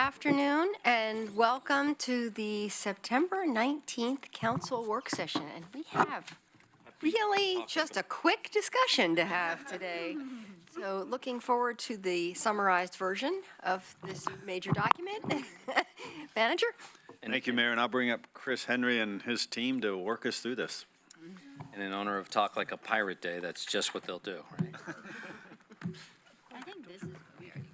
afternoon and welcome to the September 19th Council Work Session. And we have really just a quick discussion to have today. So looking forward to the summarized version of this major document. Manager? Thank you, Mayor, and I'll bring up Chris Henry and his team to work us through this. And in honor of Talk Like a Pirate Day, that's just what they'll do, right? I think this is what we already got.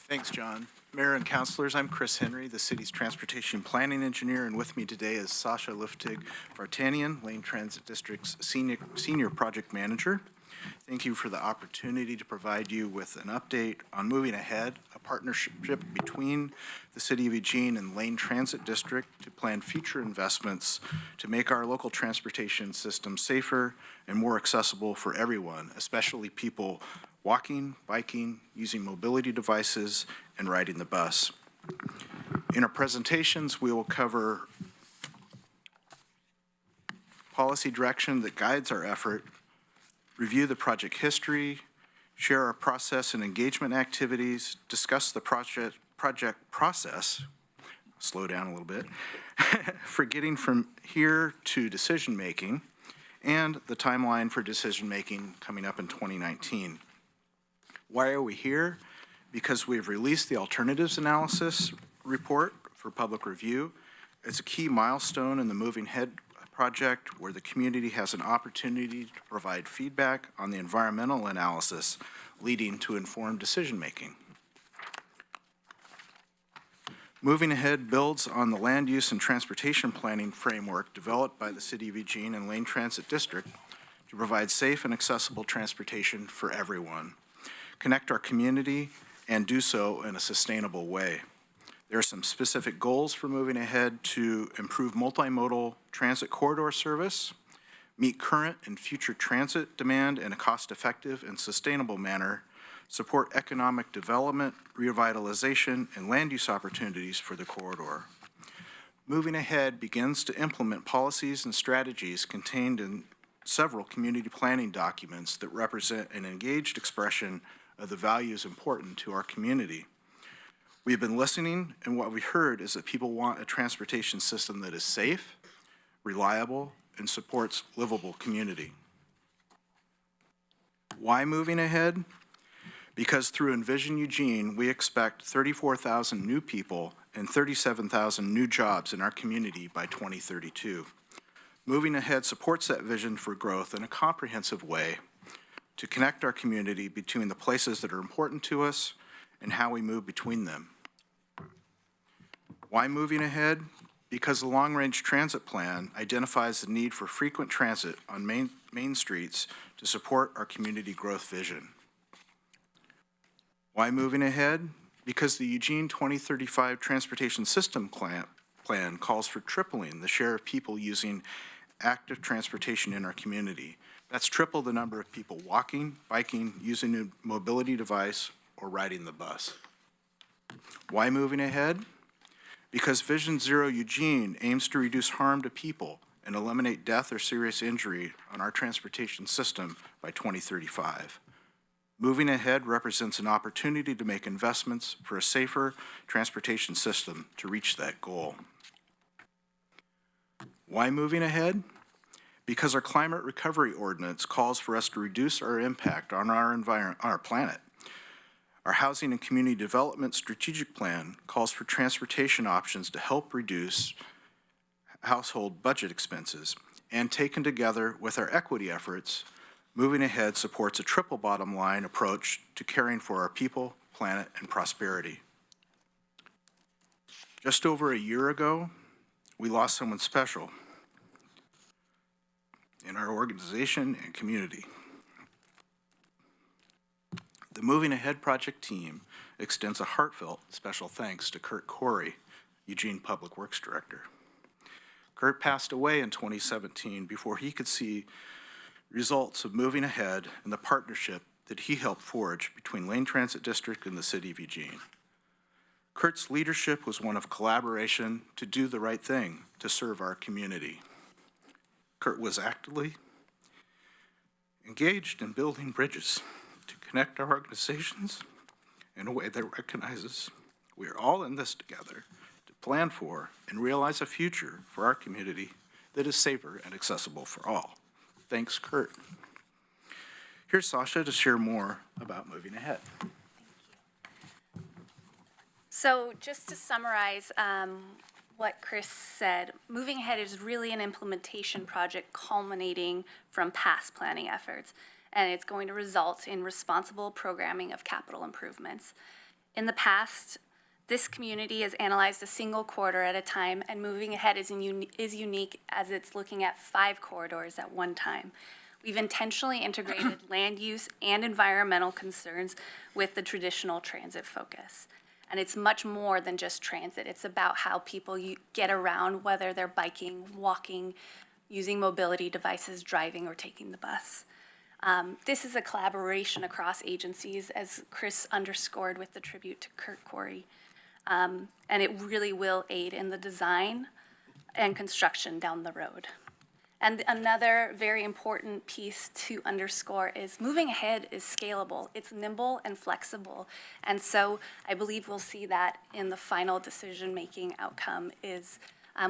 Thanks, John. Mayor and councilors, I'm Chris Henry, the city's transportation planning engineer, and with me today is Sasha Liftig-Vartanian, Lane Transit District's senior project manager. Thank you for the opportunity to provide you with an update on Moving Ahead, a partnership between the City of Eugene and Lane Transit District to plan future investments to make our local transportation system safer and more accessible for everyone, especially people walking, biking, using mobility devices, and riding the bus. In our presentations, we will cover policy direction that guides our effort, review the project history, share our process and engagement activities, discuss the project process, slow down a little bit, for getting from here to decision-making, and the timeline for decision-making coming up in 2019. Why are we here? Because we've released the alternatives analysis report for public review. It's a key milestone in the Moving Ahead project where the community has an opportunity to provide feedback on the environmental analysis leading to informed decision-making. Moving Ahead builds on the land use and transportation planning framework developed by the City of Eugene and Lane Transit District to provide safe and accessible transportation for everyone, connect our community, and do so in a sustainable way. There are some specific goals for Moving Ahead to improve multimodal transit corridor service, meet current and future transit demand in a cost-effective and sustainable manner, support economic development, revitalization, and land use opportunities for the corridor. Moving Ahead begins to implement policies and strategies contained in several community planning documents that represent an engaged expression of the values important to our community. We've been listening, and what we heard is that people want a transportation system that is safe, reliable, and supports livable community. Why Moving Ahead? Because through Envision Eugene, we expect 34,000 new people and 37,000 new jobs in our community by 2032. Moving Ahead supports that vision for growth in a comprehensive way to connect our community between the places that are important to us and how we move between them. Why Moving Ahead? Because the long-range transit plan identifies the need for frequent transit on main streets to support our community growth vision. Why Moving Ahead? Because the Eugene 2035 Transportation System plan calls for tripling the share of people using active transportation in our community. That's triple the number of people walking, biking, using a mobility device, or riding the bus. Why Moving Ahead? Because Vision Zero Eugene aims to reduce harm to people and eliminate death or serious injury on our transportation system by 2035. Moving Ahead represents an opportunity to make investments for a safer transportation system to reach that goal. Why Moving Ahead? Because our climate recovery ordinance calls for us to reduce our impact on our environment, on our planet. Our Housing and Community Development Strategic Plan calls for transportation options to help reduce household budget expenses. And taken together with our equity efforts, Moving Ahead supports a triple bottom line approach to caring for our people, planet, and prosperity. Just over a year ago, we lost someone special in our organization and community. The Moving Ahead project team extends a heartfelt special thanks to Kurt Corey, Eugene Public Works Director. Kurt passed away in 2017 before he could see results of Moving Ahead and the partnership that he helped forge between Lane Transit District and the City of Eugene. Kurt's leadership was one of collaboration to do the right thing to serve our community. Kurt was actively engaged in building bridges to connect our organizations in a way that recognizes we are all in this together to plan for and realize a future for our community that is safer and accessible for all. Thanks, Kurt. Here's Sasha to share more about moving ahead. So just to summarize what Chris said, Moving Ahead is really an implementation project culminating from past planning efforts, and it's going to result in responsible programming of capital improvements. In the past, this community has analyzed a single corridor at a time, and Moving Ahead is unique as it's looking at 5 corridors at one time. We've intentionally integrated land use and environmental concerns with the traditional transit focus. And it's much more than just transit. It's about how people get around, whether they're biking, walking, using mobility devices, driving, or taking the bus. This is a collaboration across agencies, as Chris underscored with the tribute to Kurt Corey. And it really will aid in the design and construction down the road. And another very important piece to underscore is Moving Ahead is scalable. It's nimble and flexible. And so I believe we'll see that in the final decision-making outcome is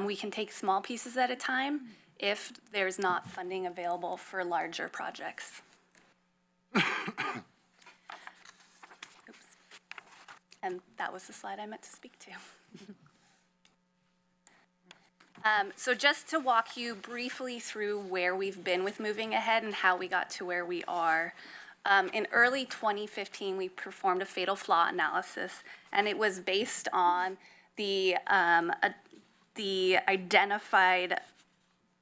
we can take small pieces at a time if there's not funding available for larger projects. Oops. And that was the slide I meant to speak to. So just to walk you briefly through where we've been with Moving Ahead and how we got to where we are. In early 2015, we performed a fatal flaw analysis, and it was based on the identified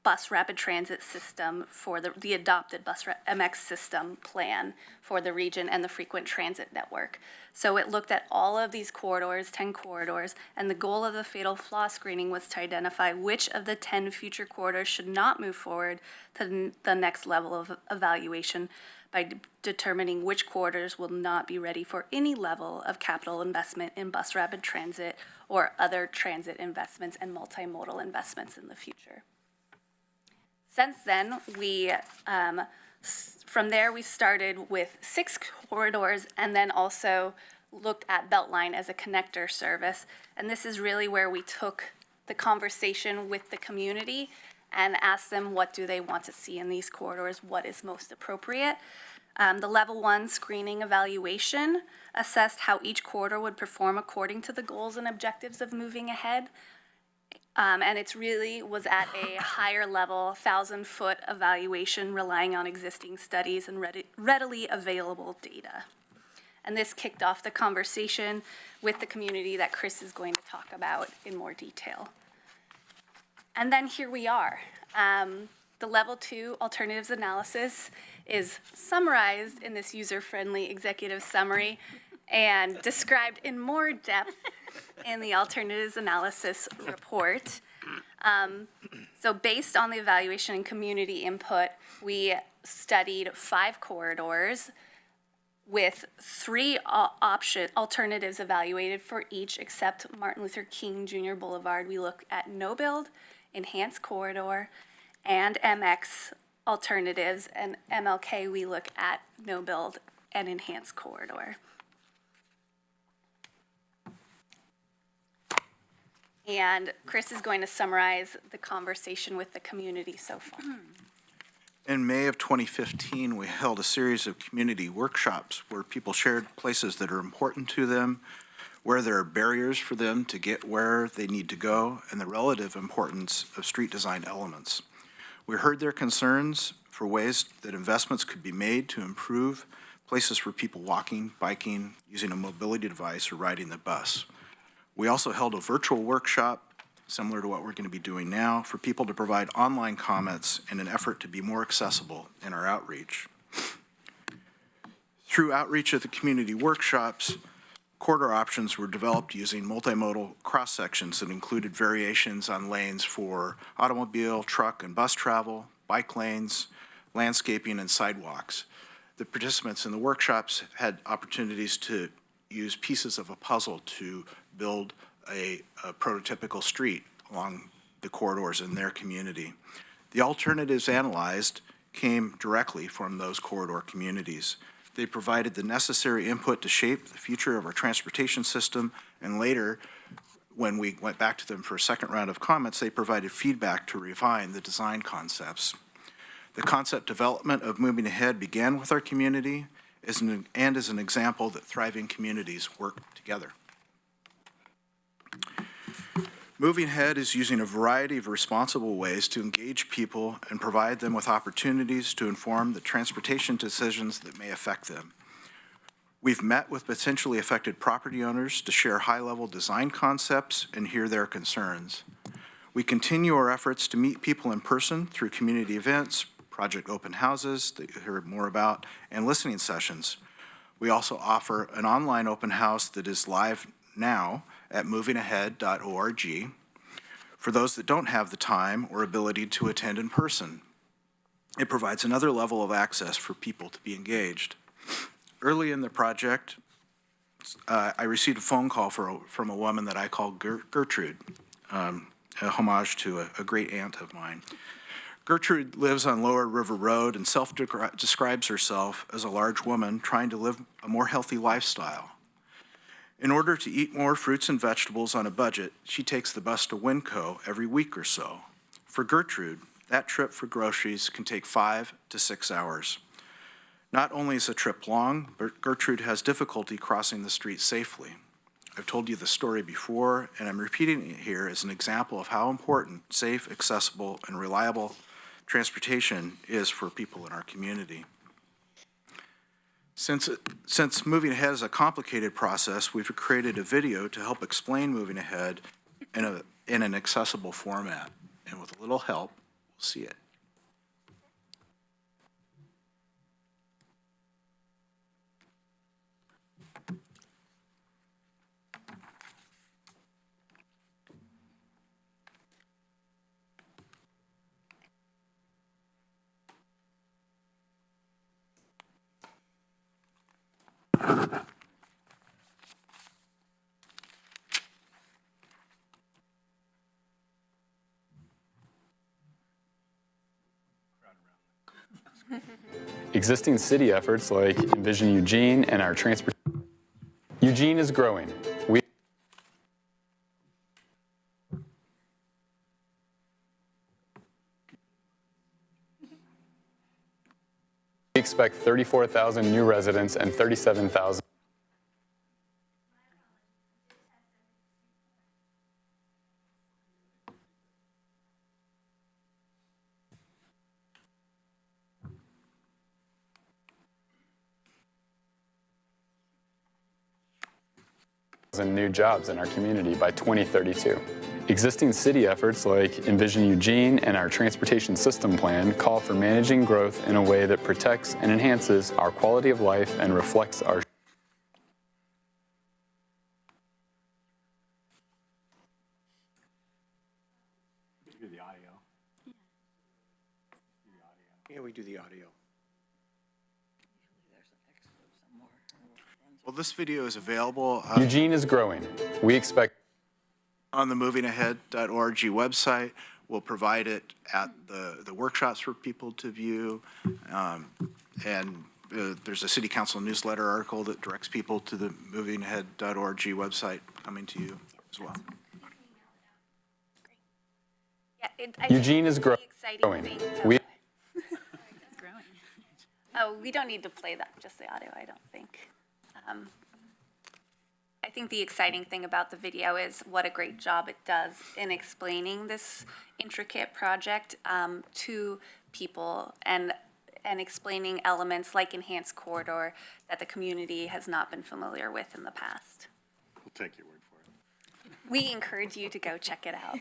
bus rapid transit system for the adopted MX system plan for the region and the frequent transit network. So it looked at all of these corridors, 10 corridors, and the goal of the fatal flaw screening was to identify which of the 10 future corridors should not move forward to the next level of evaluation by determining which corridors will not be ready for any level of capital investment in bus rapid transit or other transit investments and multimodal investments in the future. Since then, from there we started with 6 corridors and then also looked at Beltline as a connector service. And this is really where we took the conversation with the community and asked them what do they want to see in these corridors, what is most appropriate. The level 1 screening evaluation assessed how each corridor would perform according to the goals and objectives of Moving Ahead. And it really was at a higher level, 1,000-foot evaluation relying on existing studies and readily available data. And this kicked off the conversation with the community that Chris is going to talk about in more detail. And then here we are. The level 2 alternatives analysis is summarized in this user-friendly executive summary and described in more depth in the alternatives analysis report. So based on the evaluation and community input, we studied 5 corridors with 3 alternatives evaluated for each except Martin Luther King Jr. Boulevard. We look at no build, enhanced corridor, and MX alternatives, and MLK we look at no build and enhanced corridor. And Chris is going to summarize the conversation with the community so far. In May of 2015, we held a series of community workshops where people shared places that are important to them, where there are barriers for them to get where they need to go, and the relative importance of street design elements. We heard their concerns for ways that investments could be made to improve places for people walking, biking, using a mobility device, or riding the bus. We also held a virtual workshop, similar to what we're going to be doing now, for people to provide online comments in an effort to be more accessible in our outreach. Through outreach at the community workshops, corridor options were developed using multimodal cross-sections that included variations on lanes for automobile, truck, and bus travel, bike lanes, landscaping, and sidewalks. The participants in the workshops had opportunities to use pieces of a puzzle to build a prototypical street along the corridors in their community. The alternatives analyzed came directly from those corridor communities. They provided the necessary input to shape the future of our transportation system, and later, when we went back to them for a second round of comments, they provided feedback to refine the design concepts. The concept development of moving ahead began with our community and is an example that thriving communities work together. Moving Ahead is using a variety of responsible ways to engage people and provide them with opportunities to inform the transportation decisions that may affect them. We've met with potentially affected property owners to share high-level design concepts and hear their concerns. We continue our efforts to meet people in person through community events, project open houses that you heard more about, and listening sessions. We also offer an online open house that is live now at movingahead.org for those that don't have the time or ability to attend in person. It provides another level of access for people to be engaged. Early in the project, I received a phone call from a woman that I call Gertrude, a homage to a great aunt of mine. Gertrude lives on Lower River Road and self-describes herself as a large woman trying to live a more healthy lifestyle. In order to eat more fruits and vegetables on a budget, she takes the bus to Winco every week or so. For Gertrude, that trip for groceries can take 5 to 6 hours. Not only is the trip long, but Gertrude has difficulty crossing the street safely. I've told you the story before, and I'm repeating it here as an example of how important safe, accessible, and reliable transportation is for people in our community. Since Moving Ahead is a complicated process, we've created a video to help explain Moving Ahead in an accessible format. And with a little help, we'll see it. Existing city efforts like Envision Eugene and our transport. Eugene is growing. We expect 34,000 new residents and 37,000. New jobs in our community by 2032. Existing city efforts like Envision Eugene and our transportation system plan call for managing growth in a way that protects and enhances our quality of life and reflects our Do the audio. Yeah, we do the audio. Well, this video is available Eugene is growing. We expect on the movingahead.org website. We'll provide it at the workshops for people to view. There's a city council newsletter article that directs people to the movingahead.org website coming to you as well. Yeah, I Eugene think is the growing. exciting thing- We Oh, we don't need to play that, just the audio, I don't think. I think the exciting thing about the video is what a great job it does in explaining this intricate project to people and explaining elements like enhanced corridor that the community has not been familiar with in the past. We'll take your word for it. We encourage you to go check it out.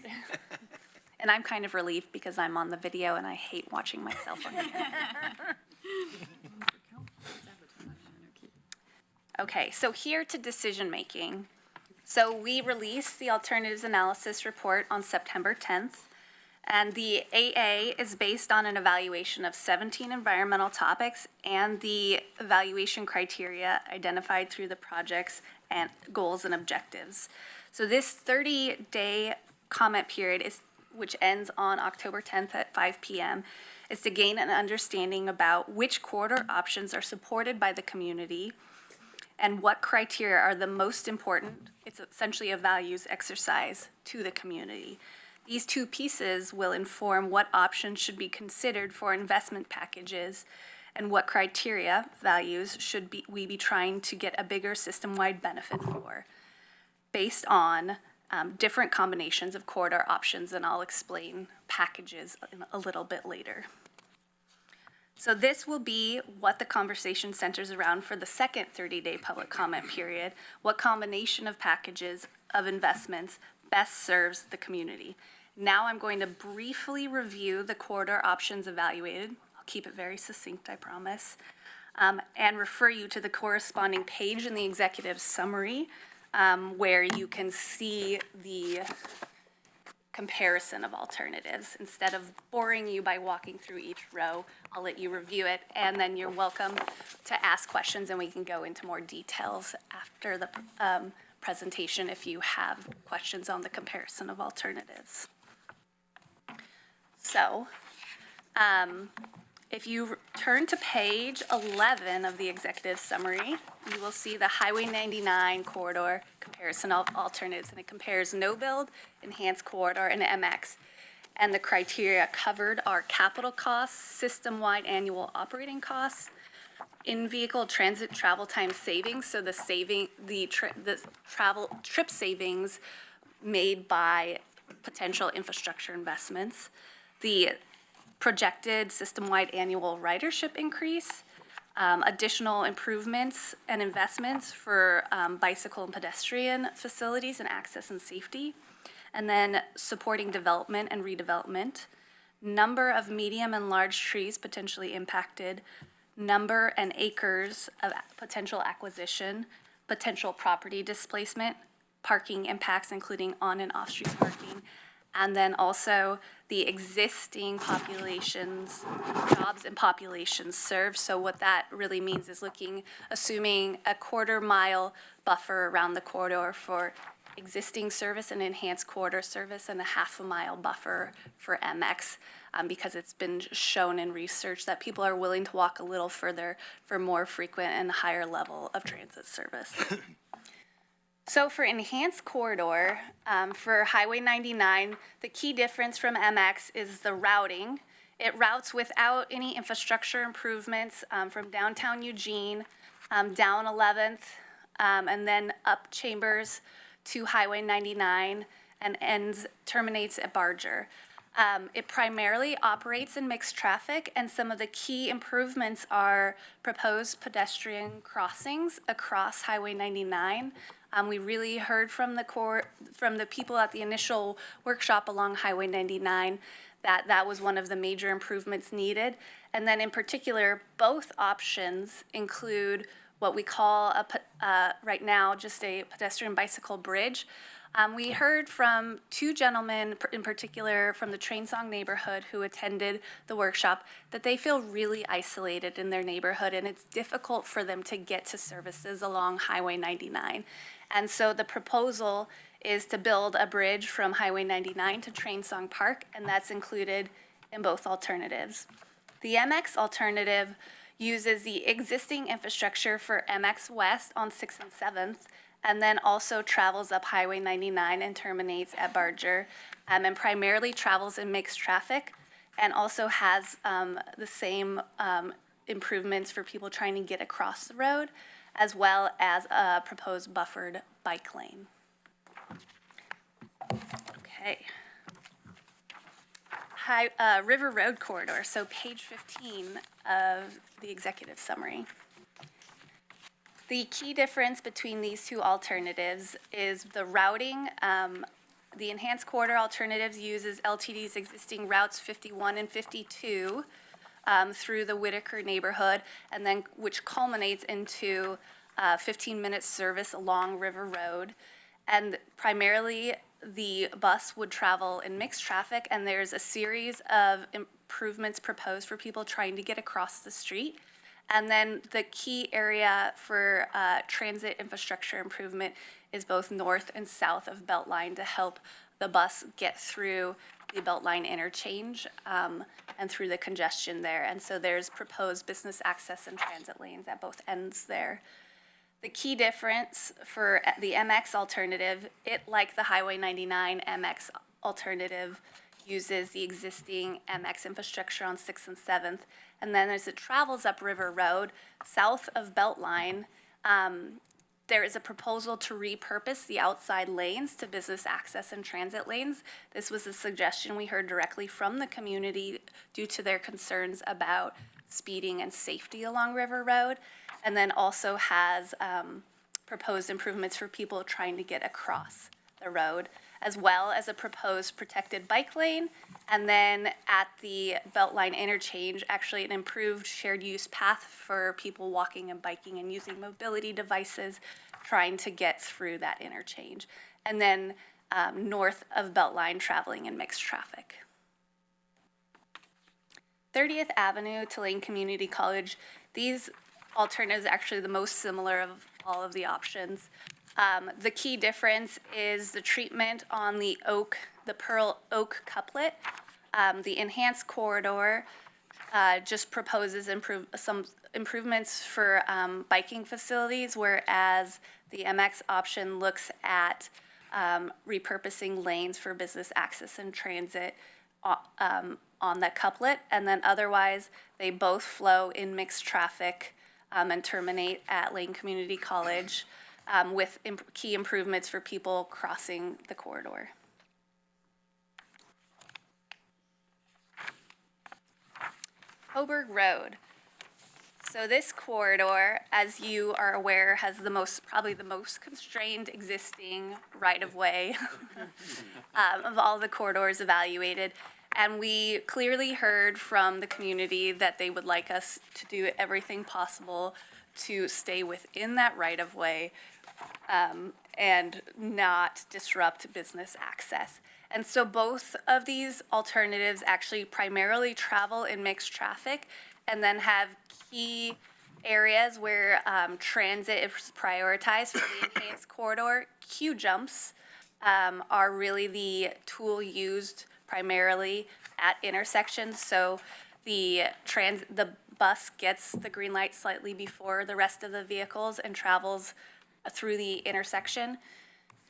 And I'm kind of relieved because I'm on the video and I hate watching myself on video. Okay, so here to decision making. So we released the alternatives analysis report on September 10th, and the AA is based on an evaluation of 17 environmental topics and the evaluation criteria identified through the project's and goals and objectives. So this 30-day comment period which ends on October 10th at 5 p.m., is to gain an understanding about which corridor options are supported by the community and what criteria are the most important. It's essentially a values exercise to the community. These two pieces will inform what options should be considered for investment packages and what criteria, values, we be trying to get a bigger system-wide benefit for, based on different combinations of corridor options, and I'll explain packages a little bit later. So this will be what the conversation centers around for the second 30-day public comment period. What combination of packages of investments best serves the community? Now I'm going to briefly review the corridor options evaluated. I'll keep it very succinct, I promise, and refer you to the corresponding page in the executive summary where you can see the comparison of alternatives. Instead of boring you by walking through each row, I'll let you review it, and then you're welcome to ask questions, and we can go into more details after the presentation if you have questions on the comparison of alternatives. So, if you turn to page 11 of the executive summary, you will see the Highway 99 corridor comparison of alternatives, and it compares no build, enhanced corridor, and MX. And the criteria covered are capital costs, system-wide annual operating costs, in-vehicle transit travel time savings, so the trip savings made by potential infrastructure investments, the projected system-wide annual ridership increase, additional improvements and investments for bicycle and pedestrian facilities and access and safety, and then supporting development and redevelopment, number of medium and large trees potentially impacted, number and acres of potential acquisition, potential property displacement, parking impacts including on and off-street parking, and then also the existing populations, jobs and populations served. So what that really means is assuming a quarter-mile buffer around the corridor for existing service and enhanced corridor service, and a half-a-mile buffer for MX, because it's been shown in research that people are willing to walk a little further for more frequent and higher level of transit service. So for enhanced corridor, for Highway 99, the key difference from MX is the routing. It routes without any infrastructure improvements from downtown Eugene, down 11th, and then up Chambers to Highway 99 and terminates at Barger. It primarily operates in mixed traffic, and some of the key improvements are proposed pedestrian crossings across Highway 99. We really heard from the people at the initial workshop along Highway 99 that was one of the major improvements needed. And then in particular, both options include what we call right now just a pedestrian bicycle bridge. We heard from two gentlemen in particular from the Train Song neighborhood who attended the workshop that they feel really isolated in their neighborhood, and it's difficult for them to get to services along Highway 99. And so the proposal is to build a bridge from Highway 99 to Train Song Park, and that's included in both alternatives. The MX alternative uses the existing infrastructure for MX West on 6th and 7th, and then also travels up Highway 99 and terminates at Barger, and primarily travels in mixed traffic, and also has the same improvements for people trying to get across the road, as well as a proposed buffered bike lane. Okay. River Road Corridor, so page 15 of the executive summary. The key difference between these two alternatives is the routing. The enhanced corridor alternatives uses LTD's existing routes 51 and 52 through the Whitaker neighborhood, and then which culminates into 15-minute service along River Road. And primarily, the bus would travel in mixed traffic, and there's a series of improvements proposed for people trying to get across the street. And then the key area for transit infrastructure improvement is both north and south of Beltline to help the bus get through the Beltline interchange and through the congestion there. And so there's proposed business access and transit lanes at both ends there. The key difference for the MX alternative, it, like the Highway 99 MX alternative, uses the existing MX infrastructure on 6th and 7th. And then as it travels up River Road, south of Beltline, there is a proposal to repurpose the outside lanes to business access and transit lanes. This was a suggestion we heard directly from the community due to their concerns about speeding and safety along River Road, and then also has proposed improvements for people trying to get across the road, as well as a proposed protected bike lane, and then at the Beltline interchange, actually an improved shared use path for people walking and biking and using mobility devices trying to get through that interchange. And then north of Beltline, traveling in mixed traffic. 30th Avenue to Lane Community College, these alternatives are actually the most similar of all of the options. The key difference is the treatment on the Pearl Oak couplet. The enhanced corridor just proposes some improvements for biking facilities, whereas the MX option looks at repurposing lanes for business access and transit on that couplet. And then otherwise, they both flow in mixed traffic and terminate at Lane Community College. With key improvements for people crossing the corridor. Coburg Road. So this corridor, as you are aware, has probably the most constrained existing right-of-way of all the corridors evaluated. And we clearly heard from the community that they would like us to do everything possible to stay within that right-of-way and not disrupt business access. And so both of these alternatives actually primarily travel in mixed traffic and then have key areas where transit is prioritized for the enhanced corridor. Queue jumps are really the tool used primarily at intersections. So the bus gets the green light slightly before the rest of the vehicles and travels through the intersection.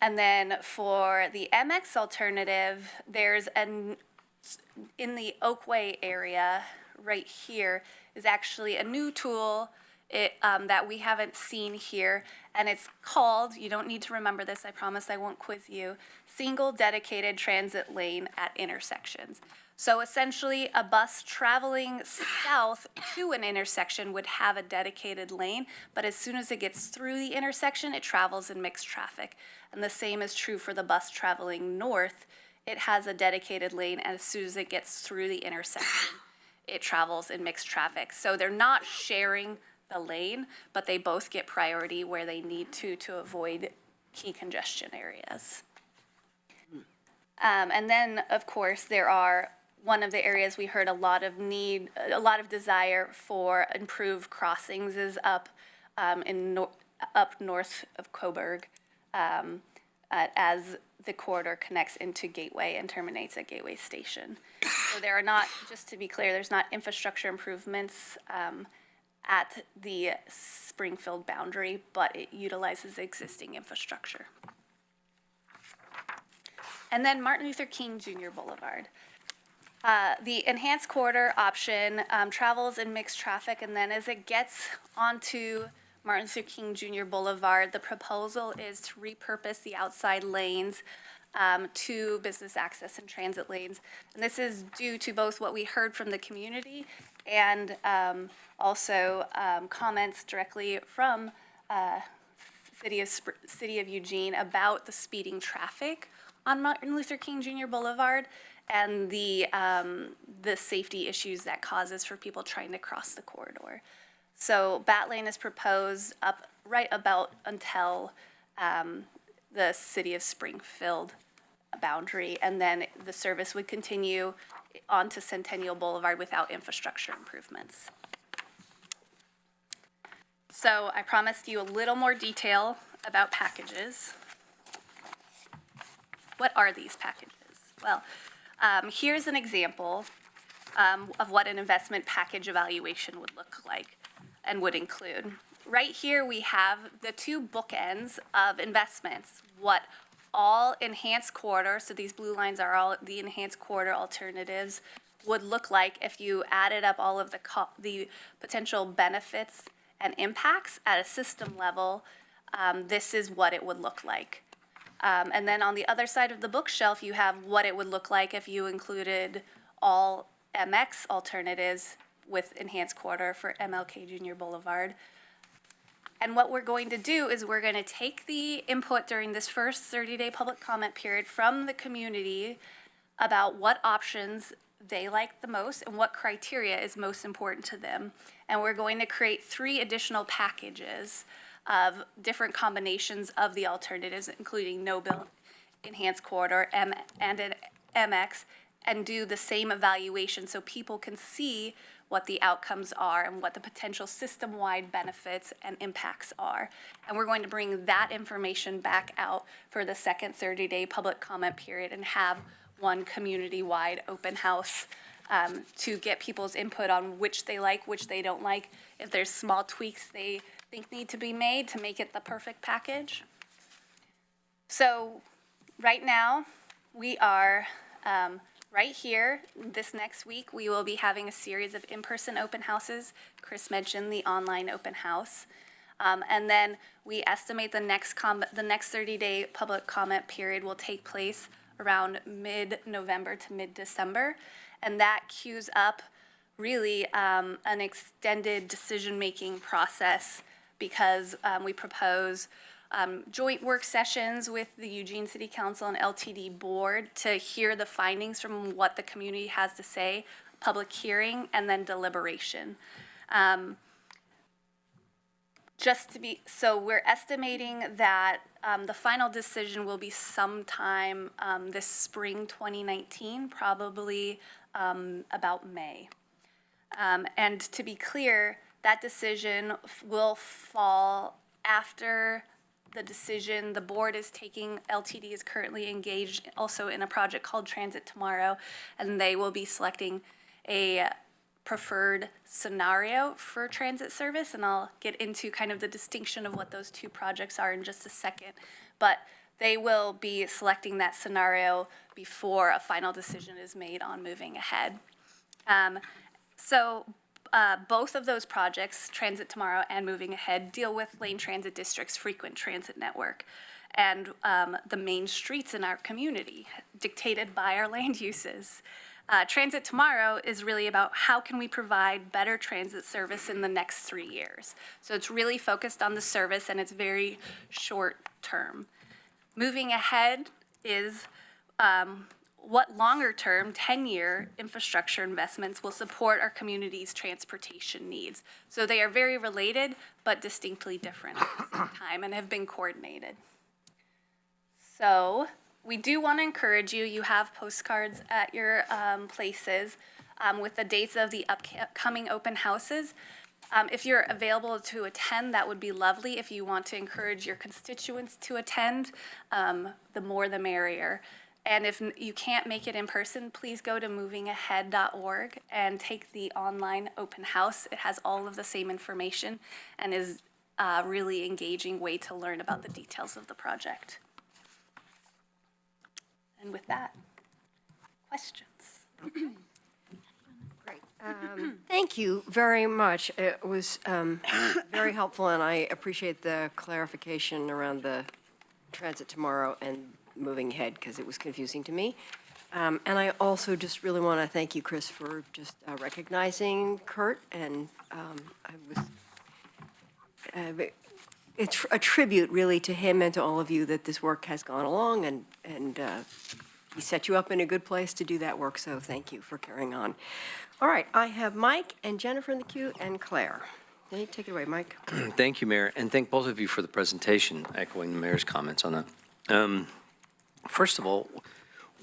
And then for the MX alternative, there's in the Oakway area right here is actually a new tool that we haven't seen here, and it's called, you don't need to remember this, I promise I won't quiz you, single dedicated transit lane at intersections. So essentially, a bus traveling south to an intersection would have a dedicated lane, but as soon as it gets through the intersection, it travels in mixed traffic. And the same is true for the bus traveling north. It has a dedicated lane, and as soon as it gets through the intersection, it travels in mixed traffic. So they're not sharing the lane, but they both get priority where they need to avoid key congestion areas. And then, of course, there are one of the areas we heard a lot of desire for improved crossings is up up north of Coburg, as the corridor connects into Gateway and terminates at Gateway Station. So there are not, just to be clear, there's not infrastructure improvements at the Springfield boundary, but it utilizes existing infrastructure. And then Martin Luther King Jr. Boulevard. The enhanced corridor option travels in mixed traffic, and then as it gets onto Martin Luther King Jr. Boulevard, the proposal is to repurpose the outside lanes to business access and transit lanes. And this is due to both what we heard from the community and also comments directly from City of Eugene about the speeding traffic on Martin Luther King Jr. Boulevard and the safety issues that causes for people trying to cross the corridor. So Bat Lane is proposed up right about until the City of Springfield boundary, and then the service would continue onto Centennial Boulevard without infrastructure improvements. So I promised you a little more detail about packages. What are these packages? Well, Here's an example of what an investment package evaluation would look like and would include. Right here, we have the two bookends of investments, what all enhanced corridor, so these blue lines are all the enhanced corridor alternatives, would look like if you added up all of the potential benefits and impacts at a system level. This is what it would look like. And then on the other side of the bookshelf, you have what it would look like if you included all MX alternatives with enhanced corridor for MLK Junior Boulevard. And what we're going to do is we're going to take the input during this first 30-day public comment period from the community about what options they like the most and what criteria is most important to them. And we're going to create 3 additional packages of different combinations of the alternatives, including no-bill, enhanced corridor, and an MX, and do the same evaluation so people can see what the outcomes are and what the potential system-wide benefits and impacts are. And we're going to bring that information back out for the second 30-day public comment period and have one community-wide open house to get people's input on which they like, which they don't like, if there's small tweaks they think need to be made to make it the perfect package. So right now, we are right here. This next week, we will be having a series of in-person open houses. Chris mentioned the online open house. And then we estimate the next 30-day public comment period will take place around mid-November to mid-December. And that cues up really an extended decision-making process because we propose joint work sessions with the Eugene City Council and LTD Board to hear the findings from what the community has to say, public hearing, and then deliberation. So we're estimating that the final decision will be sometime this spring 2019, probably about May. And to be clear, that decision will fall after the decision the board is taking. LTD is currently engaged also in a project called Transit Tomorrow, and they will be selecting a preferred scenario for transit service, and I'll get into kind of the distinction of what those two projects are in just a second. But they will be selecting that scenario before a final decision is made on moving ahead. Both of those projects, Transit Tomorrow and Moving Ahead, deal with Lane Transit District's frequent transit network and the main streets in our community, dictated by our land uses. Transit Tomorrow is really about how can we provide better transit service in the next 3 years. So it's really focused on the service and it's very short term. Moving Ahead is what longer-term, 10-year infrastructure investments will support our community's transportation needs. So they are very related, but distinctly different at the same time and have been coordinated. So we do want to encourage you, you have postcards at your places with the dates of the upcoming open houses. If you're available to attend, that would be lovely. If you want to encourage your constituents to attend, the more the merrier. And if you can't make it in person, please go to movingahead.org and take the online open house. It has all of the same information and is a really engaging way to learn about the details of the project. And with that, questions? Great. Thank you very much. It was very helpful, and I appreciate the clarification around the Transit Tomorrow and Moving Ahead, because it was confusing to me. And I also just really want to thank you, Chris, for just recognizing Kurt, and it's a tribute really to him and to all of you that this work has gone along, and he set you up in a good place to do that work, so thank you for carrying on. All right, I have Mike and Jennifer in the queue and Claire. Take it away, Mike. Thank you, Mayor, and thank both of you for the presentation, echoing the Mayor's comments on that. First of all,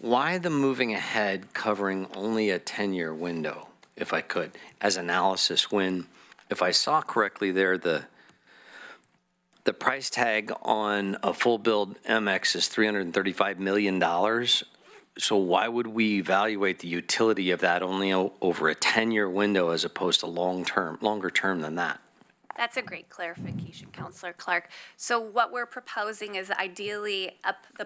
why the moving ahead covering only a 10-year window, if I could, as analysis, when, if I saw correctly there, the price tag on a full build MX is $335 million So why would we evaluate the utility of that only over a 10-year window as opposed to longer term than that? That's a great clarification, Councillor Clark. So what we're proposing is ideally the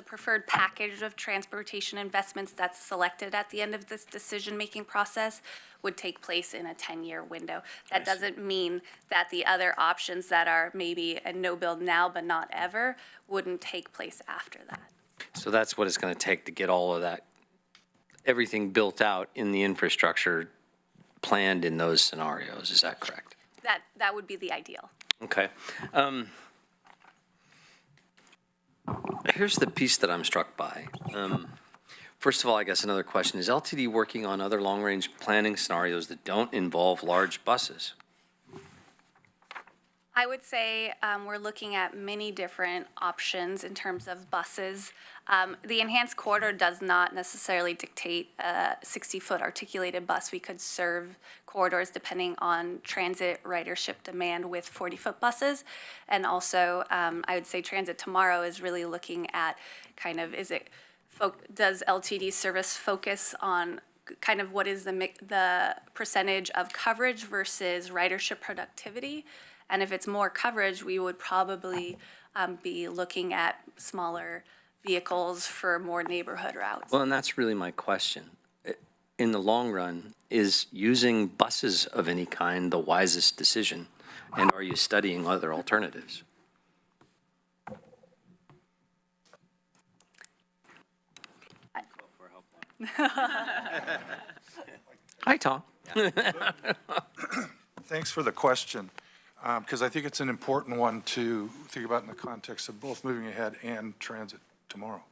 preferred package of transportation investments that's selected at the end of this decision-making process would take place in a 10-year window. That doesn't mean that the other options that are maybe a no build now but not ever wouldn't take place after that. So that's what it's going to take to get all of that, everything built out in the infrastructure planned in those scenarios. Is that correct? That would be the ideal. Okay. Here's the piece that I'm struck by. First of all, I guess another question, is LTD working on other long-range planning scenarios that don't involve large buses? I would say we're looking at many different options in terms of buses. The enhanced corridor does not necessarily dictate a 60-foot articulated bus. We could serve corridors depending on transit ridership demand with 40-foot buses. And also, I would say Transit Tomorrow is really looking at kind of, does LTD service focus on kind of what is the percentage of coverage versus ridership productivity? And if it's more coverage, we would probably be looking at smaller vehicles for more neighborhood routes. Well, and that's really my question. In the long run, is using buses of any kind the wisest decision? And are you studying other alternatives? Hi, Tom. Thanks for the question, because I think it's an important one to think about in the context of both moving ahead and Transit Tomorrow.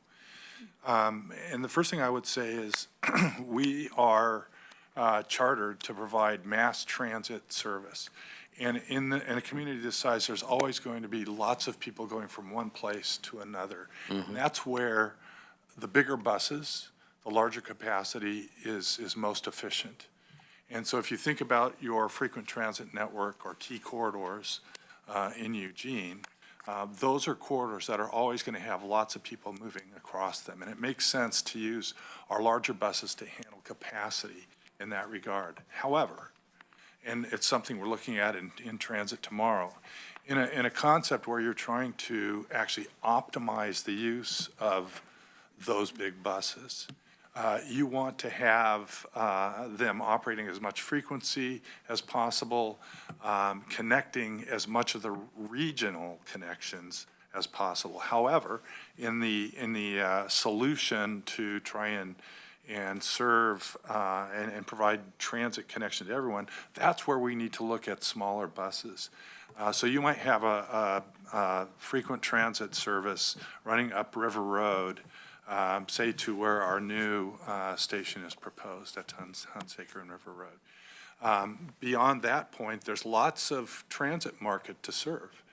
And the first thing I would say is we are chartered to provide mass transit service. And in a community this size, there's always going to be lots of people going from one place to another. And that's where the bigger buses, the larger capacity is most efficient. And so if you think about your frequent transit network or key corridors in Eugene, those are corridors that are always going to have lots of people moving across them. And it makes sense to use our larger buses to handle capacity in that regard. However, and it's something we're looking at in Transit Tomorrow, in a concept where you're trying to actually optimize the use of those big buses, you want to have them operating as much frequency as possible, connecting as much of the regional connections as possible. However, in the solution to try and serve and provide transit connection to everyone, that's where we need to look at smaller buses. So you might have a frequent transit service running up River Road, say to where our new station is proposed at Hunsaker and River Road. Beyond that point, there's lots of transit market to serve.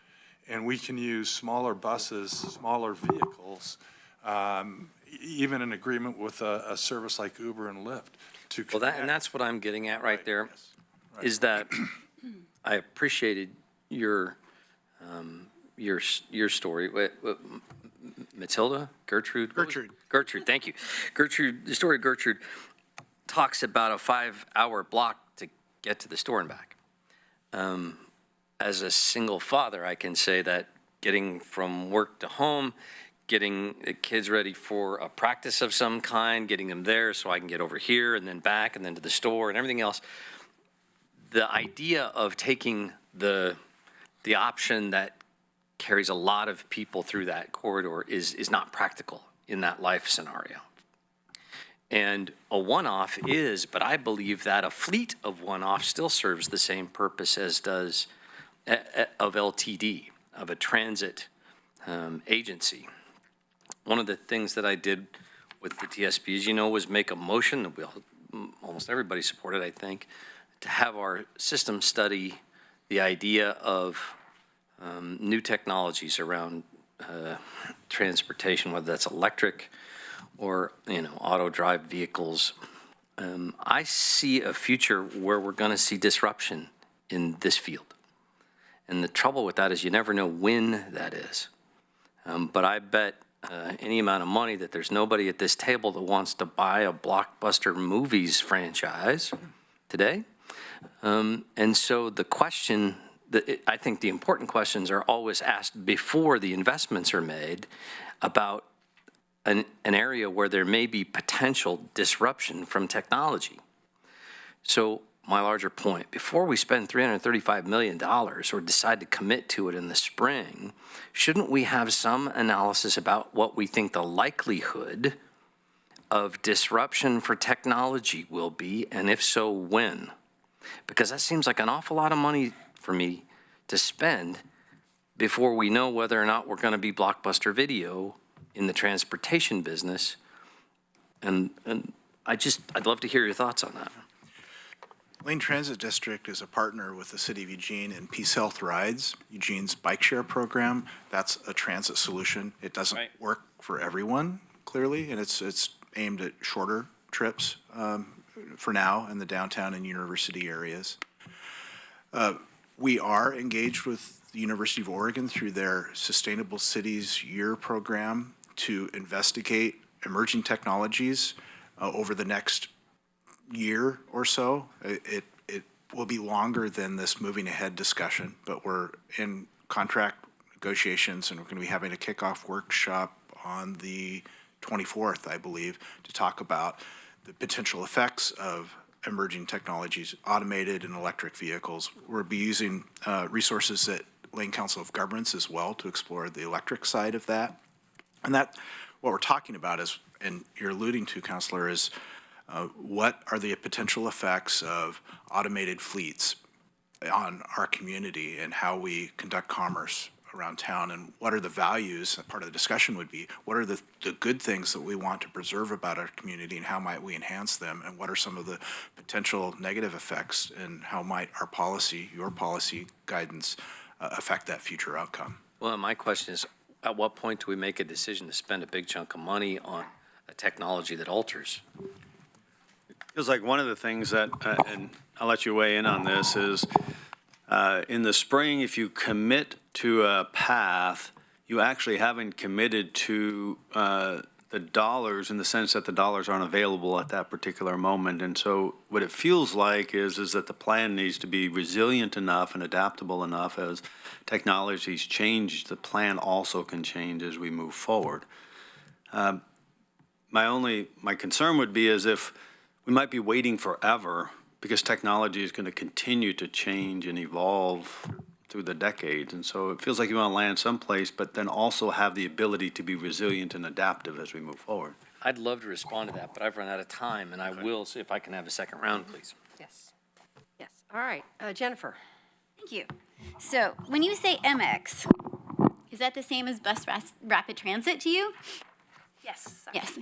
And we can use smaller buses, smaller vehicles, even in agreement with a service like Uber and Lyft to connect. Well, and that's what I'm getting at right there, Yes. Right. is that I appreciated your story. Matilda? Gertrude? Gertrude, thank you. The story of Gertrude talks about a 5-hour block to get to the store and back. As a single father, I can say that getting from work to home, getting the kids ready for a practice of some kind, getting them there so I can get over here and then back and then to the store and everything else. The idea of taking the option that carries a lot of people through that corridor is not practical in that life scenario. And a one-off is, but I believe that a fleet of one-offs still serves the same purpose as does of LTD, of a transit agency. One of the things that I did with the TSP, as you know, was make a motion that almost everybody supported, I think, to have our system study the idea of new technologies around transportation, whether that's electric or, auto drive vehicles. I see a future where we're going to see disruption in this field. And the trouble with that is you never know when that is. But I bet any amount of money, that there's nobody at this table that wants to buy a blockbuster movies franchise today. And so the question, I think the important questions are always asked before the investments are made about an area where there may be potential disruption from technology. So my larger point, before we spend $335 million or decide to commit to it in the spring, shouldn't we have some analysis about what we think the likelihood of disruption for technology will be, and if so, when? Because that seems like an awful lot of money for me to spend before we know whether or not we're going to be Blockbuster Video in the transportation business. And I'd love to hear your thoughts on that. Lane Transit District is a partner with the City of Eugene in Peace Health Rides, Eugene's bike share program. That's a transit solution. It doesn't work for everyone, clearly, and it's aimed at shorter trips for now in the downtown and university areas. We are engaged with the University of Oregon through their Sustainable Cities Year program to investigate emerging technologies over the next year or so. It will be longer than this moving ahead discussion, but we're in contract negotiations, and we're going to be having a kickoff workshop on the 24th, I believe, to talk about the potential effects of emerging technologies, automated and electric vehicles. We'll be using resources at Lane Council of Governments as well to explore the electric side of that. And that, what we're talking about is, and you're alluding to, Councilor, is what are the potential effects of automated fleets on our community and how we conduct commerce around town, and what are the values? Part of the discussion would be, what are the good things that we want to preserve about our community, and how might we enhance them, and what are some of the potential negative effects, and how might our policy, your policy guidance, affect that future outcome? Well, my question is, at what point do we make a decision to spend a big chunk of money on a technology that alters? Feels like one of the things that, and I'll let you weigh in on this, is in the spring, if you commit to a path, you actually haven't committed to the dollars, in the sense that the dollars aren't available at that particular moment. And so what it feels like is that the plan needs to be resilient enough and adaptable enough. As technologies change, the plan also can change as we move forward. My concern would be is if we might be waiting forever, because technology is going to continue to change and evolve through the decades. And so it feels like you want to land someplace, but then also have the ability to be resilient and adaptive as we move forward. I'd love to respond to that, but I've run out of time, and I will see if I can have a second round, please. Yes. Yes. All right. Jennifer. Thank you. So when you say MX, is that the same as bus rapid transit to you? Yes. Yes.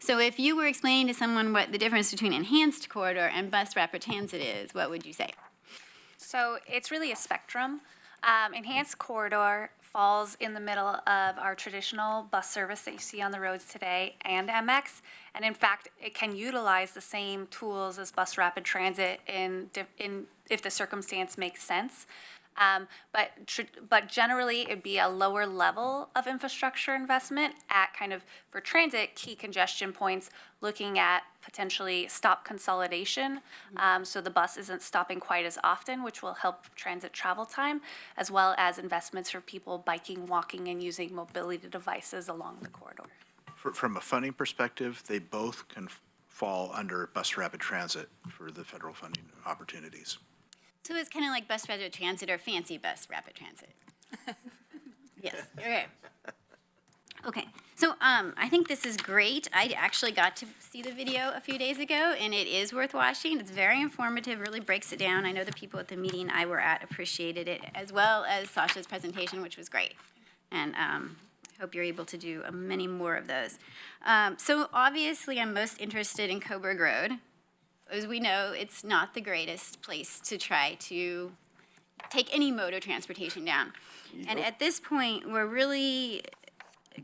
So if you were explaining to someone what the difference between enhanced corridor and bus rapid transit is, what would you say? So it's really a spectrum. Enhanced corridor falls in the middle of our traditional bus service that you see on the roads today and MX. And in fact, it can utilize the same tools as bus rapid transit in if the circumstance makes sense. But generally, it'd be a lower level of infrastructure investment at kind of, for transit, key congestion points, looking at potentially stop consolidation, so the bus isn't stopping quite as often, which will help transit travel time, as well as investments for people biking, walking, and using mobility devices along the corridor. From a funding perspective, they both can fall under bus rapid transit for the federal funding opportunities. So it's kind of like bus rapid transit or fancy bus rapid transit. Yes. Okay. Okay. So I think this is great. I actually got to see the video a few days ago, and it is worth watching. It's very informative, really breaks it down. I know the people at the meeting I were at appreciated it, as well as Sasha's presentation, which was great. And I hope you're able to do many more of those. So obviously, I'm most interested in Coburg Road. As we know, it's not the greatest place to try to take any mode of transportation down. Yep. And at this point, we're really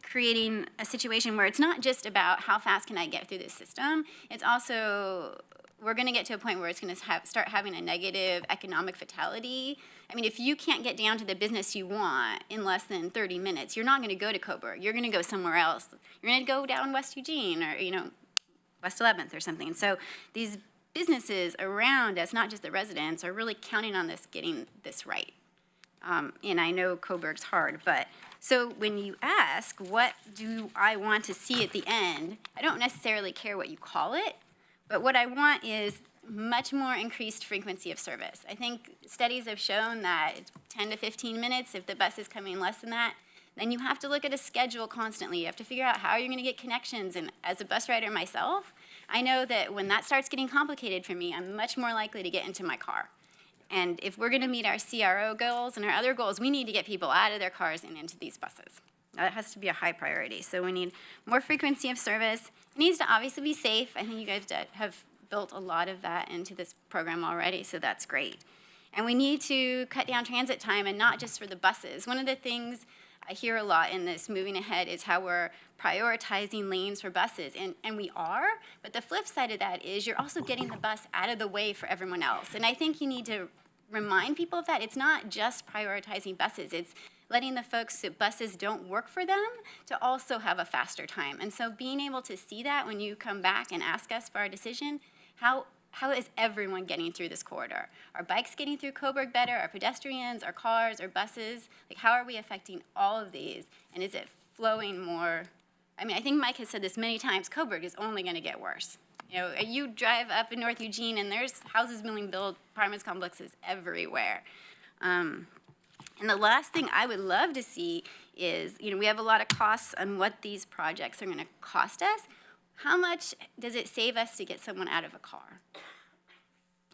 creating a situation where it's not just about how fast can I get through this system, it's also we're going to get to a point where it's going to start having a negative economic fatality. I mean, if you can't get down to the business you want in less than 30 minutes, you're not going to go to Coburg. You're going to go somewhere else. You're going to go down West Eugene or, West 11th or something. So these businesses around us, not just the residents, are really counting on this, getting this right. And I know Coburg's hard, but so when you ask, what do I want to see at the end, I don't necessarily care what you call it, but what I want is much more increased frequency of service. I think studies have shown that it's 10 to 15 minutes. If the bus is coming less than that, then you have to look at a schedule constantly. You have to figure out how you're going to get connections. And as a bus rider myself, I know that when that starts getting complicated for me, I'm much more likely to get into my car. And if we're going to meet our CRO goals and our other goals, we need to get people out of their cars and into these buses. That has to be a high priority. So we need more frequency of service. It needs to obviously be safe. I think you guys have built a lot of that into this program already, so that's great. And we need to cut down transit time, and not just for the buses. One of the things I hear a lot in this moving ahead is how we're prioritizing lanes for buses, and we are, but the flip side of that is you're also getting the bus out of the way for everyone else. And I think you need to remind people of that. It's not just prioritizing buses, it's letting the folks that buses don't work for them to also have a faster time. And so being able to see that when you come back and ask us for our decision, how is everyone getting through this corridor? Are bikes getting through Coburg better? Are pedestrians, are cars, are buses? Like, how are we affecting all of these? And is it flowing more? I mean, I think Mike has said this many times, Coburg is only gonna get worse. You drive up in North Eugene and there's houses being built, apartments complexes everywhere. And the last thing I would love to see is, we have a lot of costs on what these projects are gonna cost us. How much does it save us to get someone out of a car?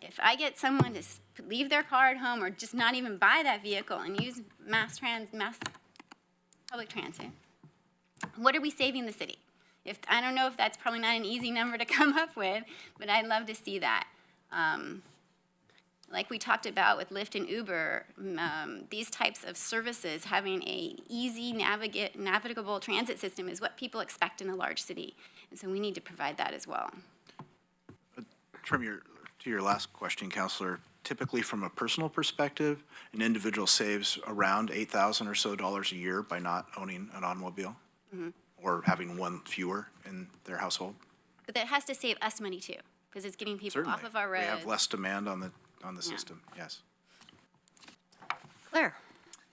If I get someone to leave their car at home or just not even buy that vehicle and use mass public transit, what are we saving the city? I don't know if that's probably not an easy number to come up with, but I'd love to see that. Like we talked about with Lyft and Uber, these types of services, having a easy navigable transit system is what people expect in a large city. And so we need to provide that as well. To your last question, Councilor, typically from a personal perspective, an individual saves around $8,000 or so a year by not owning an automobile or having one fewer in their household. But that has to save us money too, because it's getting people Certainly. off of our roads. We have less demand on the system, yes. Claire.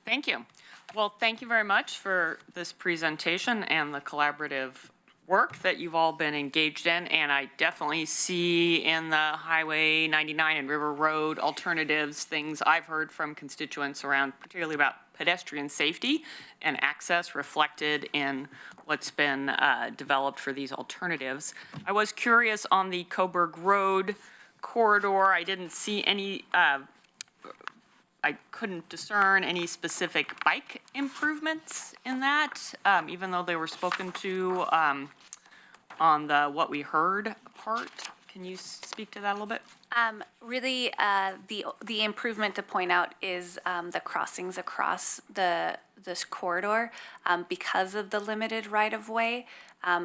Thank you. Well, thank you very much for this presentation and the collaborative work that you've all been engaged in. And I definitely see in the Highway 99 and River Road alternatives, things I've heard from constituents around, particularly about pedestrian safety and access reflected in what's been developed for these alternatives. I was curious on the Coburg Road corridor. I didn't see any, I couldn't discern any specific bike improvements in that, even though they were spoken to on the what we heard part. Can you speak to that a little bit? Really, the improvement to point out is the crossings across this corridor. Because of the limited right-of-way,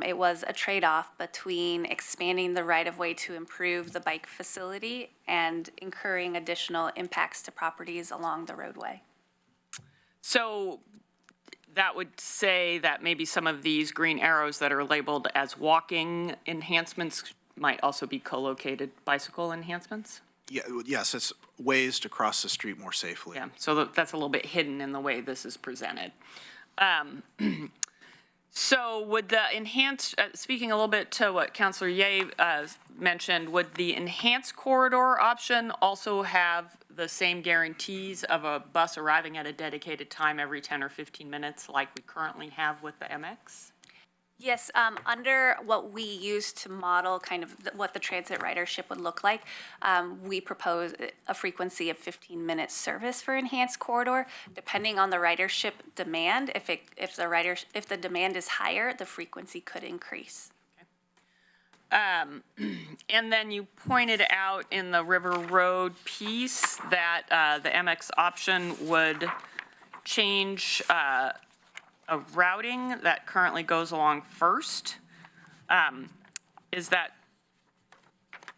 it was a trade-off between expanding the right-of-way to improve the bike facility and incurring additional impacts to properties along the roadway. So that would say that maybe some of these green arrows that are labeled as walking enhancements might also be co-located bicycle enhancements? Yeah, yes, it's ways to cross the street more safely. Yeah, so that's a little bit hidden in the way this is presented. So would the enhanced, speaking a little bit to what Councilor Ye mentioned, would the enhanced corridor option also have the same guarantees of a bus arriving at a dedicated time every 10 or 15 minutes like we currently have with the MX? Yes, under what we use to model kind of what the transit ridership would look like, we propose a frequency of 15-minute service for enhanced corridor. Depending on the ridership demand, if the demand is higher, the frequency could increase. And then you pointed out in the River Road piece that the MX option would change a routing that currently goes along first. Is that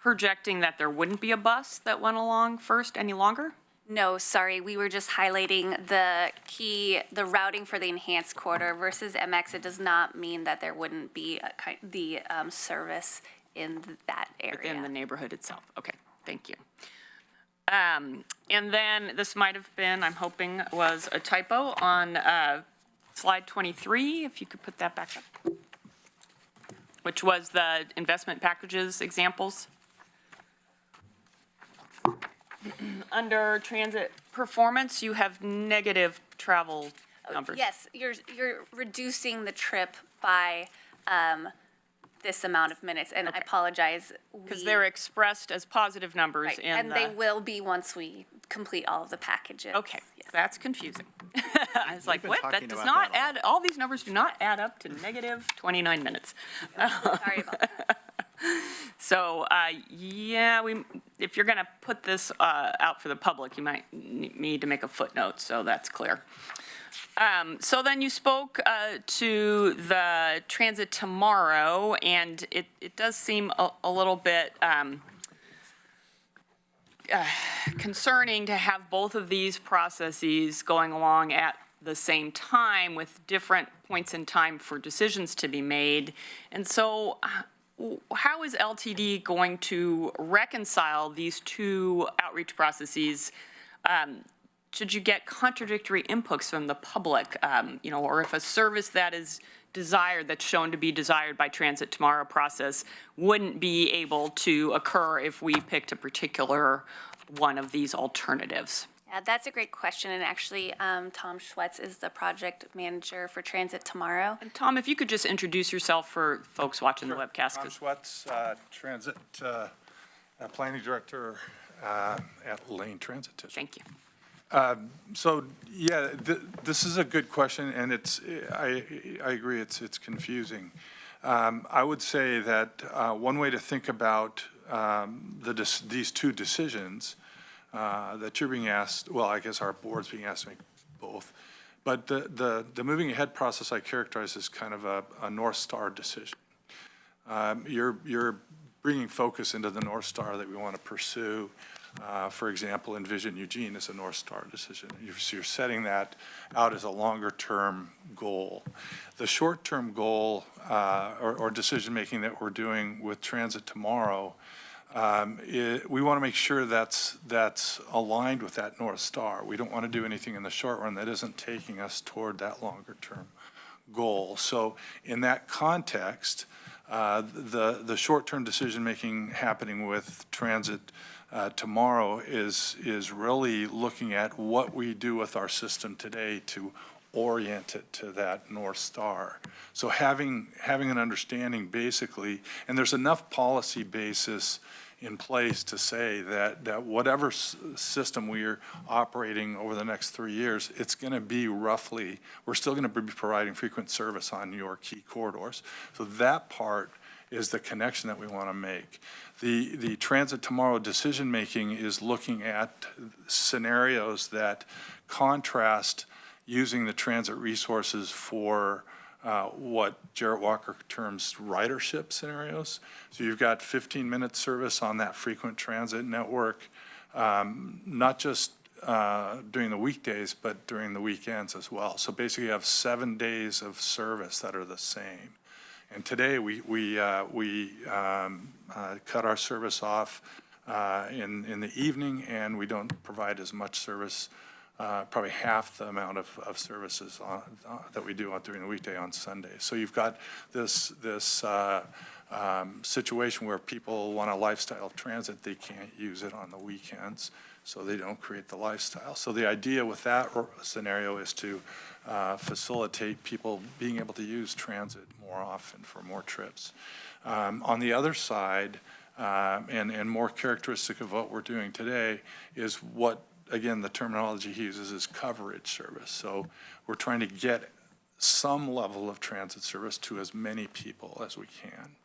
projecting that there wouldn't be a bus that went along first any longer? No, sorry, we were just highlighting the routing for the enhanced corridor versus MX. It does not mean that there wouldn't be the service in that area. Within the neighborhood itself. Okay, thank you. And then this might have been, I'm hoping, was a typo on slide 23, if you could put that back up, which was the investment packages examples. Under transit performance, you have negative travel numbers. Yes, you're reducing the trip by this amount of minutes, and I apologize. Because they're expressed as positive numbers Right, in and the. they will be once we complete all of the packages. Okay, Yes. that's confusing. I was like, been what? That talking does about not that add, all these numbers do not add up to negative 29 minutes. Sorry about that. So, yeah, if you're going to put this out for the public, you might need to make a footnote, so that's clear. So then you spoke to the transit tomorrow, and it does seem a little bit concerning to have both of these processes going along at the same time with different points in time for decisions to be made. And so how is LTD going to reconcile these two outreach processes? Should you get contradictory inputs from the public, or if a service that is desired, that's shown to be desired by Transit Tomorrow process, wouldn't be able to occur if we picked a particular one of these alternatives? Yeah, that's a great question, and actually, Tom Schwetz is the project manager for Transit Tomorrow. And Tom, if you could just introduce yourself for folks watching the webcast. Tom Schwetz, Transit Planning Director at Lane Transit District. Thank you. So, yeah, this is a good question, and I agree, it's confusing. I would say that one way to think about these two decisions that you're being asked, well, I guess our board's being asked to make both, but the moving ahead process I characterize as kind of a North Star decision. You're bringing focus into the North Star that we want to pursue. For example, Envision Eugene is a North Star decision. You're setting that out as a longer-term goal. The short-term goal or decision-making that we're doing with Transit Tomorrow, we want to make sure that's aligned with that North Star. We don't want to do anything in the short run that isn't taking us toward that longer-term goal. So in that context, the short-term decision-making happening with Transit Tomorrow is really looking at what we do with our system today to orient it to that North Star. So having an understanding basically, and there's enough policy basis in place to say that whatever system we're operating over the next 3 years, it's going to be roughly, we're still going to be providing frequent service on your key corridors. So that part is the connection that we want to make. The Transit Tomorrow decision-making is looking at scenarios that contrast using the transit resources for what Jarrett Walker terms ridership scenarios. So you've got 15-minute service on that frequent transit network, not just during the weekdays, but during the weekends as well. So basically you have 7 days of service that are the same. And today we cut our service off in the evening, and we don't provide as much service, probably half the amount of services that we do during the weekday on Sundays. So you've got this situation where people want a lifestyle transit, they can't use it on the weekends, so they don't create the lifestyle. So the idea with that scenario is to facilitate people being able to use transit more often for more trips. On the other side, and more characteristic of what we're doing today, is what, again, the terminology he uses is coverage service. So we're trying to get some level of transit service to as many people as we can.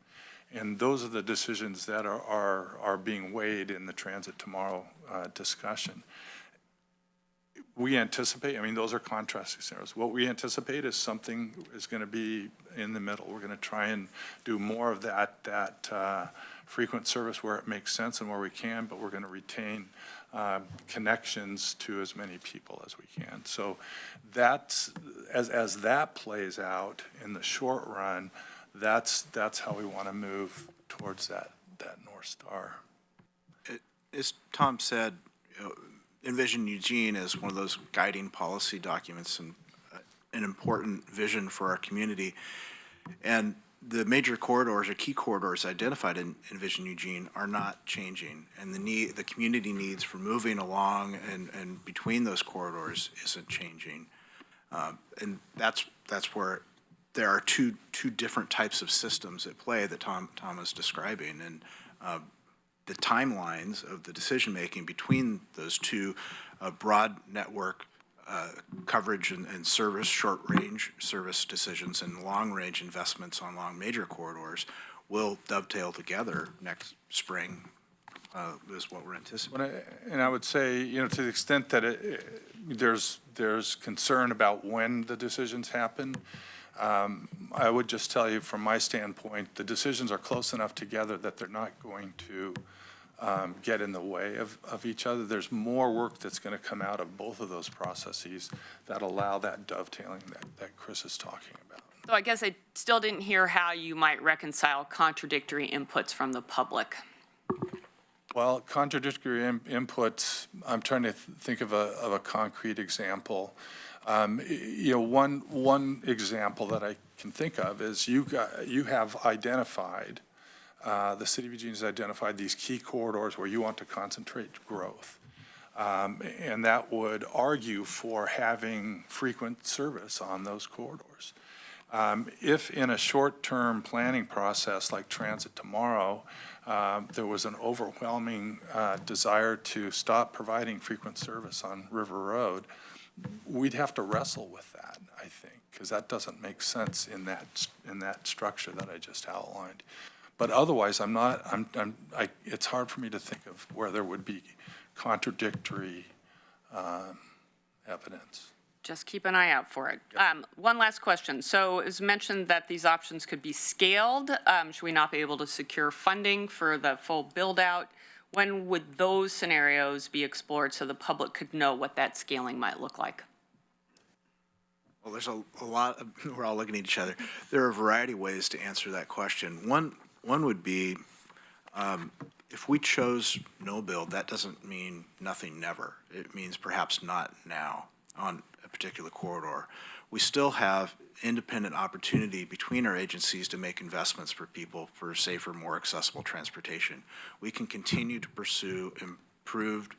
And those are the decisions that are being weighed in the Transit Tomorrow discussion. We anticipate, I mean, those are contrasting scenarios. What we anticipate is something is going to be in the middle. We're going to try and do more of that frequent service where it makes sense and where we can, but we're going to retain connections to as many people as we can. So that's, as that plays out in the short run, that's how we want to move towards that North Star. As Tom said, Envision Eugene is one of those guiding policy documents and an important vision for our community. And the major corridors or key corridors identified in Envision Eugene are not changing. And the community needs for moving along and between those corridors isn't changing. And that's where there are two different types of systems at play that Tom is describing. And the timelines of the decision-making between those two broad network coverage and service, short-range service decisions, and long-range investments on long major corridors will dovetail together next spring, is what we're anticipating. And I would say, to the extent that there's concern about when the decisions happen, I would just tell you from my standpoint, the decisions are close enough together that they're not going to get in the way of each other. There's more work that's going to come out of both of those processes that allow that dovetailing that Chris is talking about. So I guess I still didn't hear how you might reconcile contradictory inputs from the public. Well, contradictory inputs, I'm trying to think of a concrete example. One example that I can think of is you have identified, the city of Eugene has identified these key corridors where you want to concentrate growth. And that would argue for having frequent service on those corridors. If in a short-term planning process like Transit Tomorrow, there was an overwhelming desire to stop providing frequent service on River Road, we'd have to wrestle with that, I think, because that doesn't make sense in that structure that I just outlined. But otherwise, it's hard for me to think of where there would be contradictory evidence. Just keep an eye out for it. One last question. So it was mentioned that these options could be scaled. Should we not be able to secure funding for the full build out? When would those scenarios be explored so the public could know what that scaling might look like? Well, there's a lot, we're all looking at each other. There are a variety of ways to answer that question. One would be, if we chose no build, that doesn't mean nothing never. It means perhaps not now on a particular corridor. We still have independent opportunity between our agencies to make investments for people for safer, more accessible transportation. We can continue to pursue improved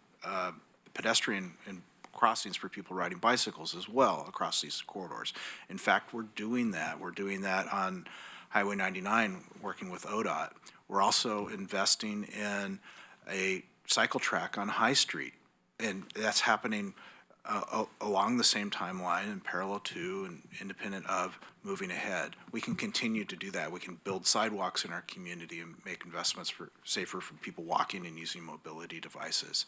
pedestrian and crossings for people riding bicycles as well across these corridors. In fact, we're doing that. We're doing that on Highway 99, working with ODOT. We're also investing in a cycle track on High Street, and that's happening along the same timeline and parallel to and independent of moving ahead. We can continue to do that. We can build sidewalks in our community and make investments for safer for people walking and using mobility devices.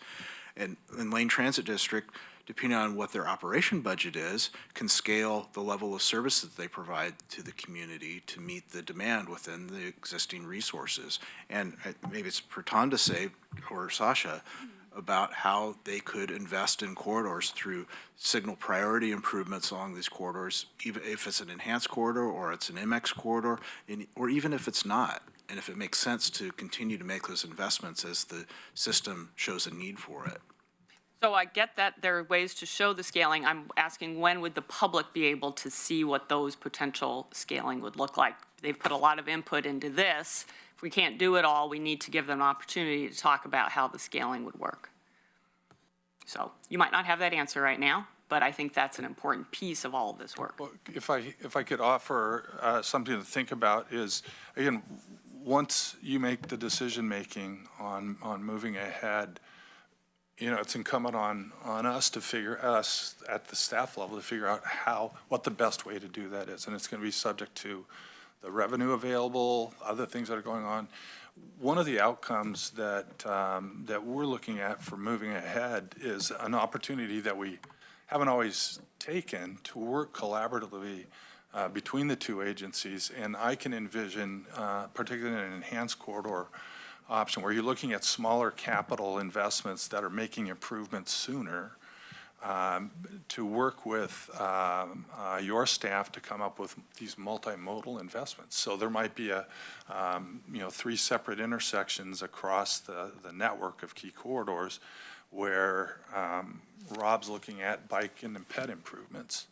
And Lane Transit District, depending on what their operation budget is, can scale the level of service that they provide to the community to meet the demand within the existing resources. And maybe it's for Tom to say, or Sasha, about how they could invest in corridors through signal priority improvements along these corridors, even if it's an enhanced corridor or it's an MX corridor, or even if it's not, and if it makes sense to continue to make those investments as the system shows a need for it. So I get that there are ways to show the scaling. I'm asking, when would the public be able to see what those potential scaling would look like? They've put a lot of input into this. If we can't do it all, we need to give them an opportunity to talk about how the scaling would work. So you might not have that answer right now, but I think that's an important piece of all of this work. Well, if I could offer something to think about is, again, once you make the decision-making on moving ahead, it's incumbent on us at the staff level to figure out what the best way to do that is. And it's going to be subject to the revenue available, other things that are going on. One of the outcomes that we're looking at for moving ahead is an opportunity that we haven't always taken to work collaboratively between the two agencies. And I can envision, particularly in an enhanced corridor, option, where you're looking at smaller capital investments that are making improvements sooner, to work with your staff to come up with these multimodal investments. So there might be 3 separate intersections across the network of key corridors where Rob's looking at bike and ped improvements.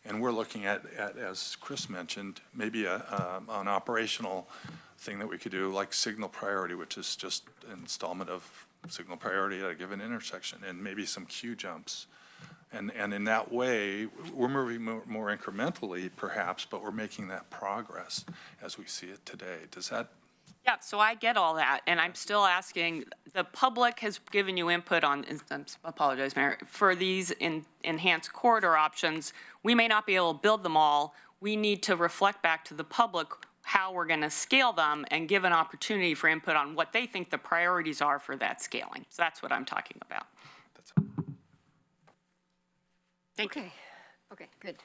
And we're looking at, as Chris mentioned, maybe an operational thing that we could do, like signal priority, which is just an installment of signal priority at a given intersection, and maybe some queue jumps. And in that way, we're moving more incrementally, perhaps, but we're making that progress as we see it today. Does that? Yeah, so I get all that, and I'm still asking, the public has given you input on, I apologize, Mayor, for these enhanced corridor options. We may not be able to build them all. We need to reflect back to the public how we're going to scale them and give an opportunity for input on what they think the priorities are for that scaling. So that's what I'm talking about. Thank you. Okay, good.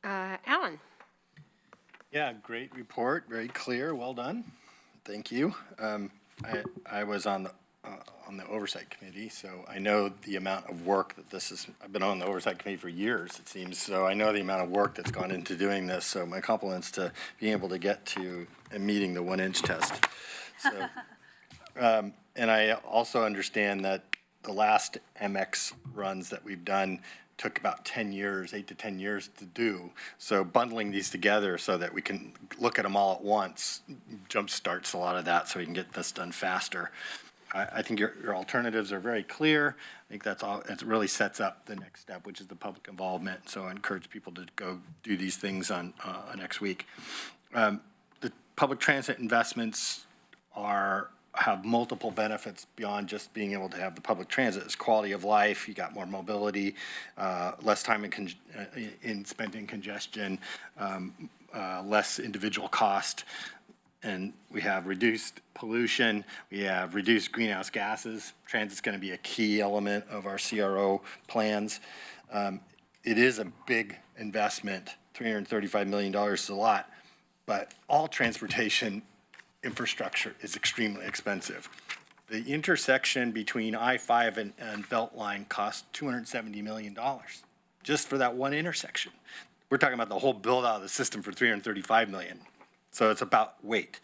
Alan? Yeah, great report, very clear, well done. Thank you. I was on the Oversight Committee, so I know the amount of work that this is. I've been on the Oversight Committee for years, it seems, so I know the amount of work that's gone into doing this, so my compliments to being able to get to and meeting the 1-inch test. So, and I also understand that the last MX runs that we've done took about 10 years, 8 to 10 years to do. So bundling these together so that we can look at them all at once jump starts a lot of that so we can get this done faster. I think your alternatives are very clear. I think that's all. It really sets up the next step, which is the public involvement. So I encourage people to go do these things on next week. The public transit investments have multiple benefits beyond just being able to have the public transit. It's quality of life, you got more mobility, less time in spent in congestion, less individual cost, and we have reduced pollution, we have reduced greenhouse gases. Transit's going to be a key element of our CRO plans. It is a big investment, $335 million is a lot, but all transportation infrastructure is extremely expensive. The intersection between I-5 and Beltline cost $270 million just for that one intersection. We're talking about the whole build out of the system for $335 million. So it's about weight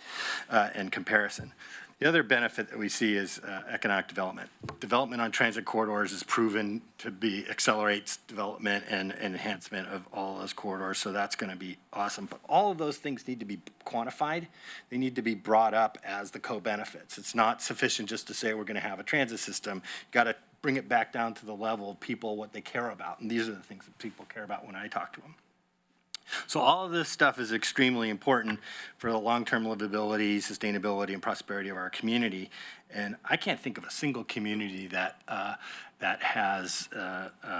and comparison. The other benefit that we see is economic development. Development on transit corridors is proven to accelerates development and enhancement of all those corridors, so that's going to be awesome. But all of those things need to be quantified. They need to be brought up as the co-benefits. It's not sufficient just to say we're going to have a transit system. You've got to bring it back down to the level of people, what they care about, and these are the things that people care about when I talk to them. So all of this stuff is extremely important for the long-term livability, sustainability, and prosperity of our community. And I can't think of a single community that has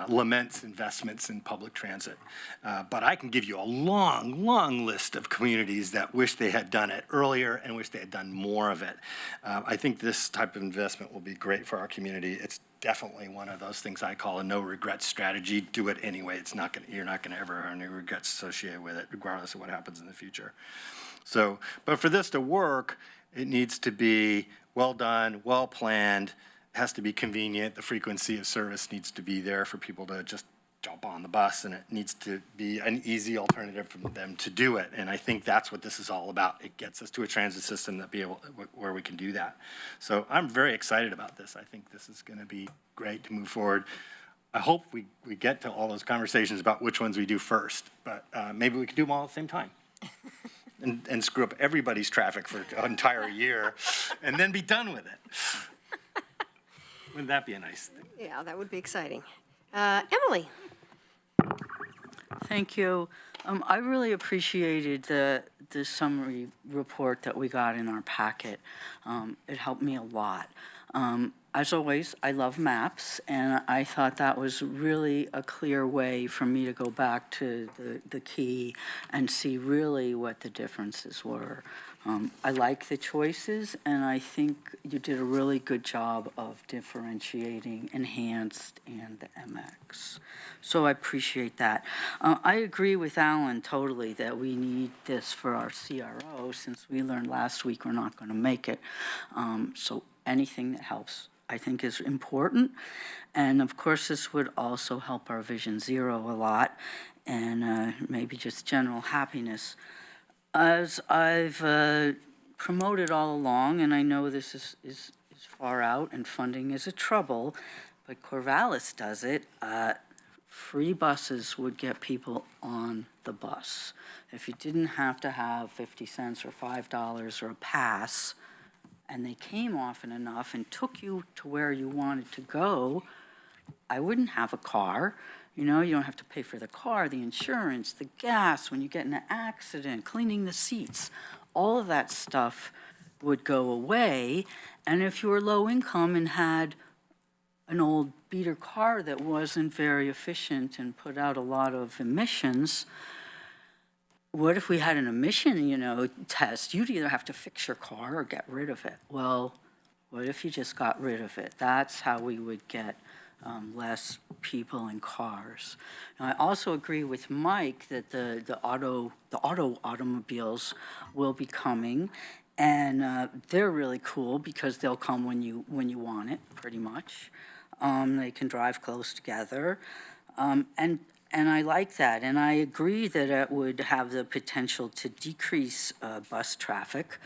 laments investments in public transit. But I can give you a long, long list of communities that wish they had done it earlier and wish they had done more of it. I think this type of investment will be great for our community. It's definitely one of those things I call a no regrets strategy. Do it anyway. You're not going to ever have any regrets associated with it, regardless of what happens in the future. So, but for this to work, it needs to be well done, well planned. It has to be convenient. The frequency of service needs to be there for people to just jump on the bus, and it needs to be an easy alternative for them to do it. And I think that's what this is all about. It gets us to a transit system where we can do that. So I'm very excited about this. I think this is going to be great to move forward. I hope we get to all those conversations about which ones we do first, but maybe we could do them all at the same time. And screw up everybody's traffic for an entire year and then be done with it. Wouldn't that be a nice thing? Yeah, that would be exciting. Emily? Thank you. I really appreciated the summary report that we got in our packet. It helped me a lot. As always, I love maps, and I thought that was really a clear way for me to go back to the key and see really what the differences were. I like the choices, and I think you did a really good job of differentiating enhanced and the MX. So I appreciate that. I agree with Alan totally that we need this for our CRO, since we learned last week we're not going to make it. So anything that helps, I think, is important. And of course, this would also help our Vision Zero a lot, and maybe just general happiness. As I've promoted all along, and I know this is far out and funding is a trouble, but Corvallis does it, free buses would get people on the bus. If you didn't have to have 50 cents or $5 or a pass, and they came often enough and took you to where you wanted to go, I wouldn't have a car. You know, you don't have to pay for the car, the insurance, the gas, when you get in an accident, cleaning the seats. All of that stuff would go away. And if you were low income and had an old beater car that wasn't very efficient and put out a lot of emissions, what if we had an emission, test? You'd either have to fix your car or get rid of it. Well, what if you just got rid of it? That's how we would get less people in cars. Now, I also agree with Mike that the automobiles will be coming, and they're really cool because they'll come when you want it, pretty much. They can drive close together, and I like that, and I agree that it would have the potential to decrease bus traffic.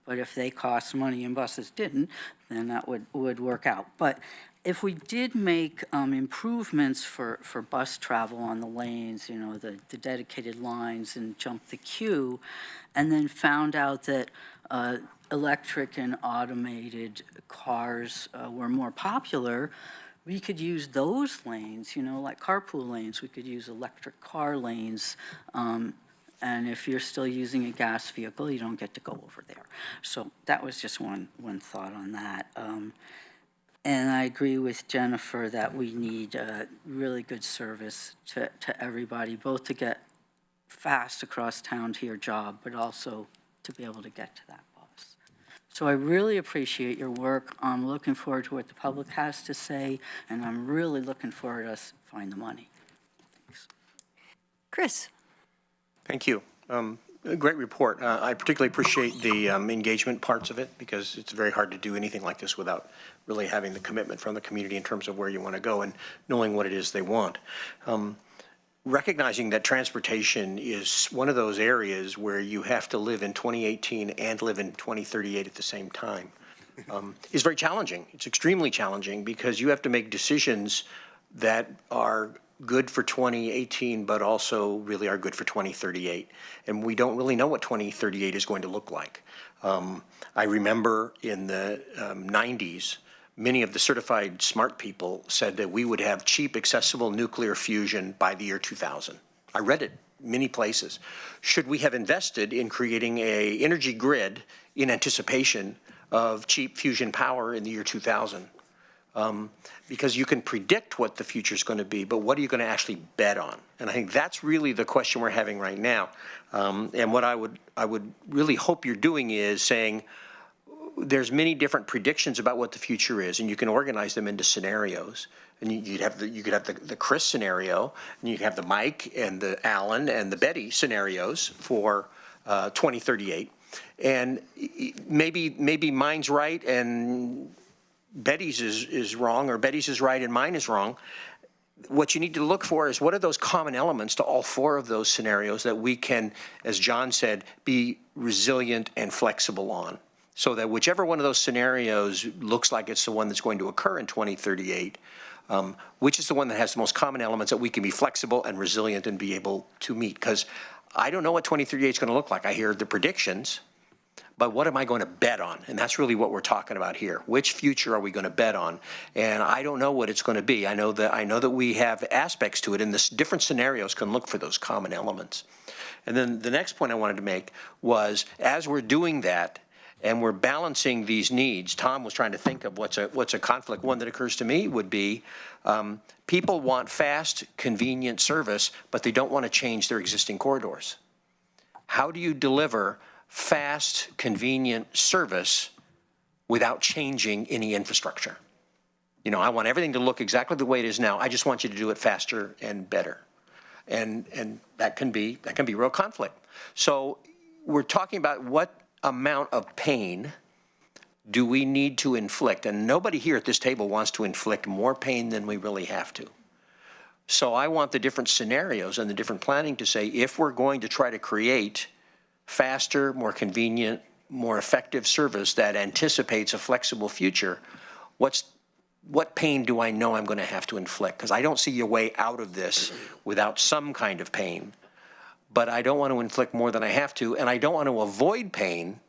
But if they cost money and buses didn't, then that would work out. But if we did make improvements for bus travel on the lanes, the dedicated lines and jump the queue, and then found out that electric and automated cars were more popular, we could use those lanes, like carpool lanes. We could use electric car lanes. And if you're still using a gas vehicle, you don't get to go over there. So that was just one thought on that. And I agree with Jennifer that we need really good service to everybody, both to get fast across town to your job, but also to be able to get to that bus. So I really appreciate your work. I'm looking forward to what the public has to say, and I'm really looking forward to us find the money. Thanks. Chris. Thank you. A great report. I particularly appreciate the engagement parts of it, because it's very hard to do anything like this without really having the commitment from the community in terms of where you want to go and knowing what it is they want. Recognizing that transportation is one of those areas where you have to live in 2018 and live in 2038 at the same time is very challenging. It's extremely challenging because you have to make decisions that are good for 2018, but also really are good for 2038. And we don't really know what 2038 is going to look like. I remember in the 90s, many of the certified smart people said that we would have cheap, accessible nuclear fusion by the year 2000. I read it many places. Should we have invested in creating an energy grid in anticipation of cheap fusion power in the year 2000? Because you can predict what the future is going to be, but what are you going to actually bet on? And I think that's really the question we're having right now. And what I would really hope you're doing is saying there's many different predictions about what the future is, and you can organize them into scenarios. And you could have the Chris scenario, and you could have the Mike and the Alan and the Betty scenarios for 2038. And maybe mine's right and Betty's is wrong, or Betty's is right and mine is wrong. What you need to look for is what are those common elements to all four of those scenarios that we can, as John said, be resilient and flexible on. So that whichever one of those scenarios looks like it's the one that's going to occur in 2038, which is the one that has the most common elements that we can be flexible and resilient and be able to meet. Because I don't know what 2038 is going to look like. I hear the predictions, but what am I going to bet on? And that's really what we're talking about here. Which future are we going to bet on? And I don't know what it's going to be. I know that we have aspects to it, and the different scenarios can look for those common elements. And then the next point I wanted to make was, as we're doing that, and we're balancing these needs, Tom was trying to think of what's a conflict. One that occurs to me would be people want fast, convenient service, but they don't want to change their existing corridors. How do you deliver fast, convenient service without changing any infrastructure? You know, I want everything to look exactly the way it is now. I just want you to do it faster and better. And that can be real conflict. So we're talking about what amount of pain do we need to inflict? And nobody here at this table wants to inflict more pain than we really have to. So I want the different scenarios and the different planning to say, if we're going to try to create faster, more convenient, more effective service that anticipates a flexible future, what pain do I know I'm going to have to inflict? Because I don't see a way out of this without some kind of pain. But I don't want to inflict more than I have to, and I don't want to avoid pain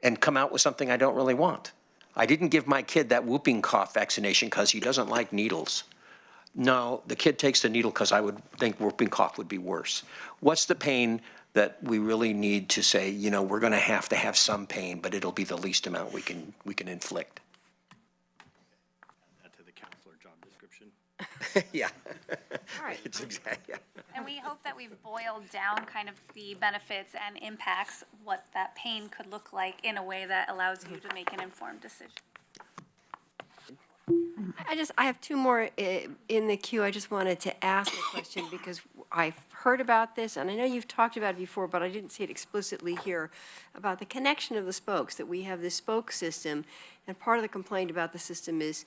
and come out with something I don't really want. I didn't give my kid that whooping cough vaccination because he doesn't like needles. No, the kid takes the needle because I would think whooping cough would be worse. What's the pain that we really need to say, you know, we're going to have some pain, but it'll be the least amount we can inflict? To the counselor job description. Yeah. All right. It's exactly, yeah. And we hope that we've boiled down kind of the benefits and impacts, what that pain could look like in a way that allows you to make an informed decision. I have two more in the queue. I just wanted to ask a question because I've heard about this, and I know you've talked about it before, but I didn't see it explicitly here, about the connection of the spokes, that we have this spoke system, and part of the complaint about the system is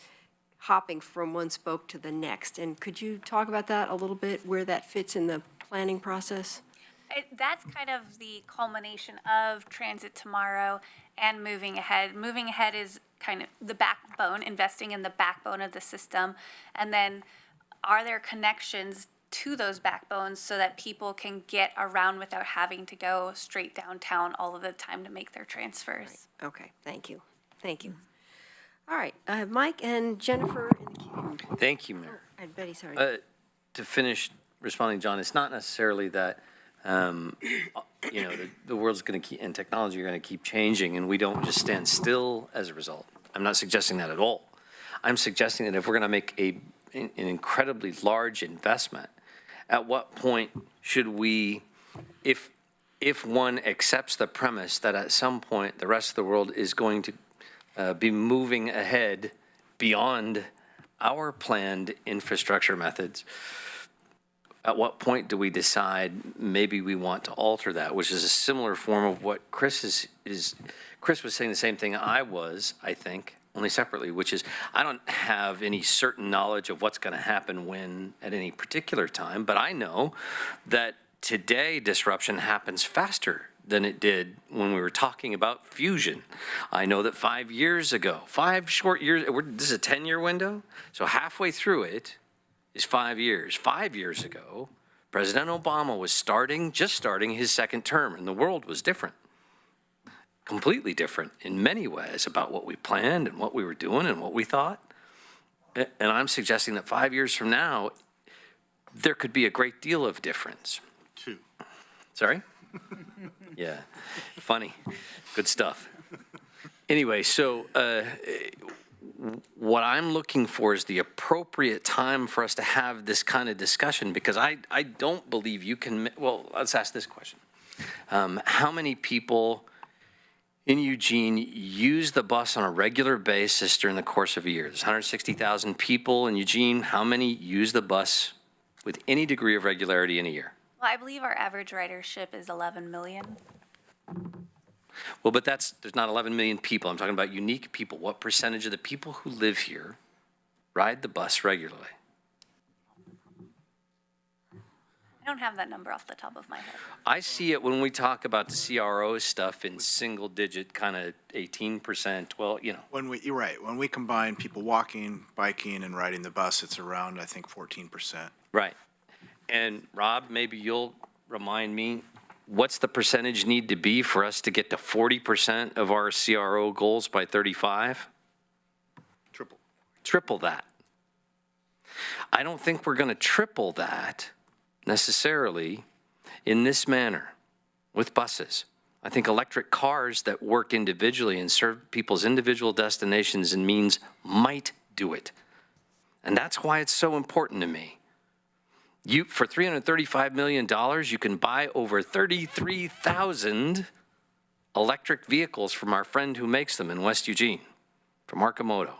hopping from one spoke to the next. And could you talk about that a little bit, where that fits in the planning process? That's kind of the culmination of Transit Tomorrow and Moving Ahead. Moving Ahead is kind of the backbone, investing in the backbone of the system. And then are there connections to those backbones so that people can get around without having to go straight downtown all of the time to make their transfers? Okay, thank you. Thank you. All right, I have Mike and Jennifer in the queue. Thank you, Mayor. And Betty, sorry. To finish responding, John, it's not necessarily that, you know, the world's going to keep, and technology are going to keep changing, and we don't just stand still as a result. I'm not suggesting that at all. I'm suggesting that if we're going to make an incredibly large investment, at what point should we, if one accepts the premise that at some point the rest of the world is going to be moving ahead beyond our planned infrastructure methods, at what point do we decide maybe we want to alter that, which is a similar form of what Chris Chris was saying the same thing I think, only separately, which is I don't have any certain knowledge of what's going to happen when at any particular time, but I know that today disruption happens faster than it did when we were talking about fusion. I know that 5 years ago, 5 short years, this is a 10-year window, so halfway through it is 5 years. 5 years ago, President Obama was just starting his second term, and the world was different. Completely different in many ways about what we planned and what we were doing and what we thought. And I'm suggesting that 5 years from now, there could be a great deal of difference. 2. Sorry? Yeah, funny, good stuff. Anyway, so what I'm looking for is the appropriate time for us to have this kind of discussion, because I don't believe you can, well, let's ask this question. How many people in Eugene use the bus on a regular basis during the course of a year? There's 160,000 people in Eugene. How many use the bus with any degree of regularity in a year? Well, I believe our average ridership is 11 million. Well, but there's not 11 million people. I'm talking about unique people. What percentage of the people who live here ride the bus regularly? I don't have that number off the top of my head. I see it when we talk about the CRO stuff in single digit, kind of 18%, 12, you know. You're right, when we combine people walking, biking, and riding the bus, it's around, I think, 14%. Right. And Rob, maybe you'll remind me, what's the percentage need to be for us to get to 40% of our CRO goals by 35? Triple that. I don't think we're going to triple that necessarily in this manner with buses. I think electric cars that work individually and serve people's individual destinations and means might do it. And that's why it's so important to me. For $335 million, you can buy over 33,000 electric vehicles from our friend who makes them in West Eugene, from Arcimoto.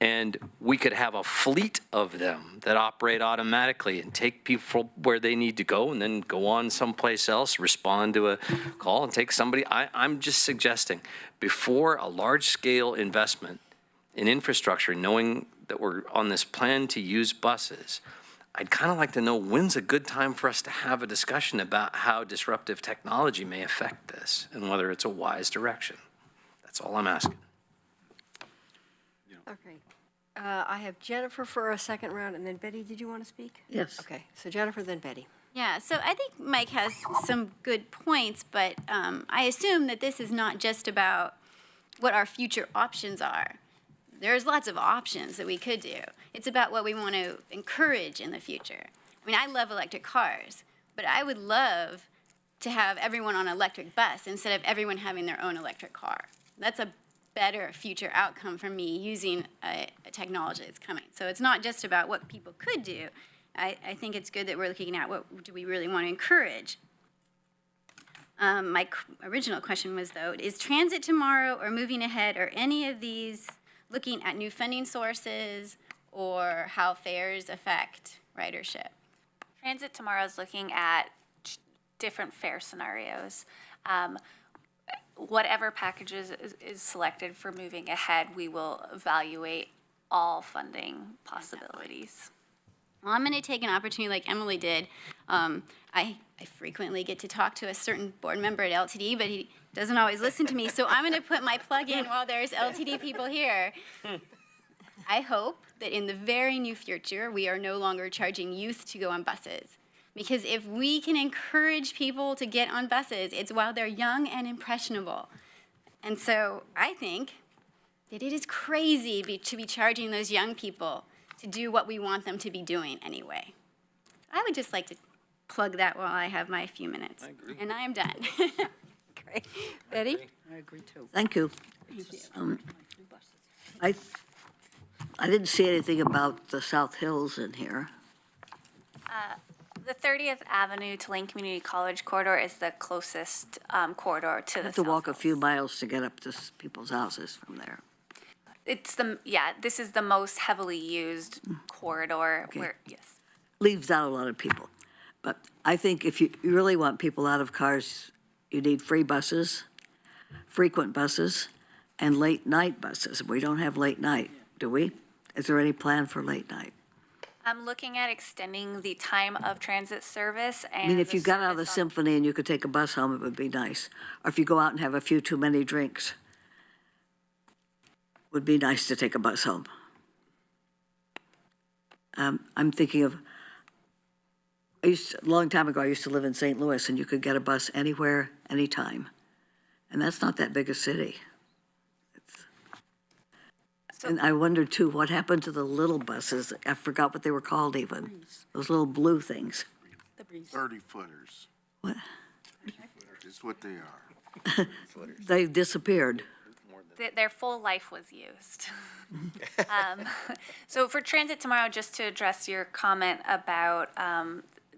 And we could have a fleet of them that operate automatically and take people where they need to go and then go on someplace else, respond to a call and take somebody. I'm just suggesting before a large-scale investment in infrastructure, knowing that we're on this plan to use buses, I'd kind of like to know when's a good time for us to have a discussion about how disruptive technology may affect this and whether it's a wise direction. That's all I'm asking. Okay. I have Jennifer for a second round, and then Betty, did you want to speak? Yes. Okay, so Jennifer, then Betty. Yeah, so I think Mike has some good points, but I assume that this is not just about what our future options are. There's lots of options that we could do. It's about what we want to encourage in the future. I mean, I love electric cars, but I would love to have everyone on an electric bus instead of everyone having their own electric car. That's a better future outcome for me using a technology that's coming. So it's not just about what people could do. I think it's good that we're looking at what do we really want to encourage. My original question was, though, is Transit Tomorrow or Moving Ahead, or any of these looking at new funding sources or how fares affect ridership? Transit Tomorrow is looking at different fare scenarios. Whatever packages is selected for Moving Ahead, we will evaluate all funding possibilities. Well, I'm going to take an opportunity like Emily did. I frequently get to talk to a certain board member at LTD, but he doesn't always listen to me, so I'm going to put my plug in while there's LTD people here. I hope that in the very near future, we are no longer charging youth to go on buses. Because if we can encourage people to get on buses, it's while they're young and impressionable. And so I think that it is crazy to be charging those young people to do what we want them to be doing anyway. I would just like to plug that while I have my few minutes. I agree. And I am done. Great. Betty? I agree too. Thank you. I didn't see anything about the South Hills in here. The 30th Avenue to Lane Community College corridor is the closest corridor to I the have to walk a South few Hills. miles to get up to people's houses from there. This is the most heavily used corridor Okay. where, yes. Leaves out a lot of people. But I think if you really want people out of cars, you need free buses, frequent buses, and late-night buses. We don't have late night, do we? Is there any plan for late night? I'm looking at extending the time of transit service and. I mean, if you got out of the service on- symphony and you could take a bus home, it would be nice. Or if you go out and have a few too many drinks, would be nice to take a bus home. I'm thinking of, a long time ago, I used to live in St. Louis, and you could get a bus anywhere, anytime. And that's not that big a city. And I wondered too, what happened to the little buses? I forgot what they were called even. Those little blue things. 30-footers. What? Is what they are. They disappeared. Their full life was used. So for Transit Tomorrow, just to address your comment about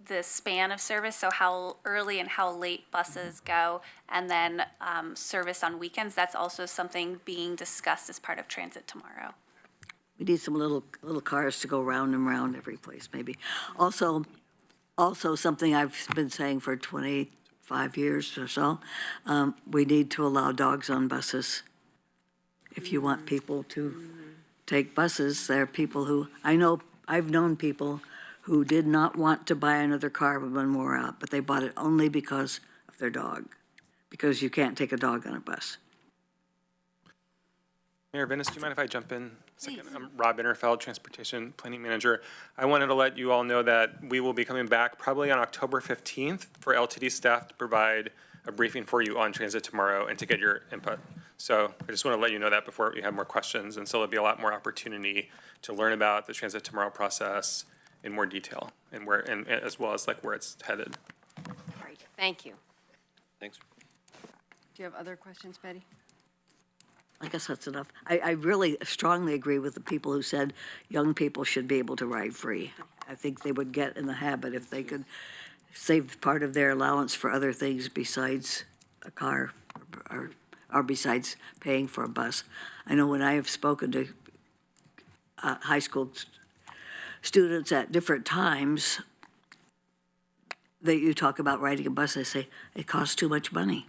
the span of service, so how early and how late buses go, and then service on weekends, that's also something being discussed as part of Transit Tomorrow. We need some little cars to go round and round every place, maybe. Also something I've been saying for 25 years or so, we need to allow dogs on buses. If you want people to take buses, there are people who, I've known people who did not want to buy another car when we were out, but they bought it only because of their dog, because you can't take a dog on a bus. Mayor Venus, do you mind if I jump in? Second, I'm Rob Interfeld, Transportation Planning Manager. I wanted to let you all know that we will be coming back probably on October 15th for LTD staff to provide a briefing for you on Transit Tomorrow and to get your input. So I just want to let you know that before you have more questions, and so there'll be a lot more opportunity to learn about the Transit Tomorrow process in more detail and as well as like where it's headed. Great, thank you. Thanks. Do you have other questions, Betty? I guess that's enough. I really strongly agree with the people who said young people should be able to ride free. I think they would get in the habit if they could save part of their allowance for other things besides a car or besides paying for a bus. I know when I have spoken to high school students at different times that you talk about riding a bus, they say, it costs too much money.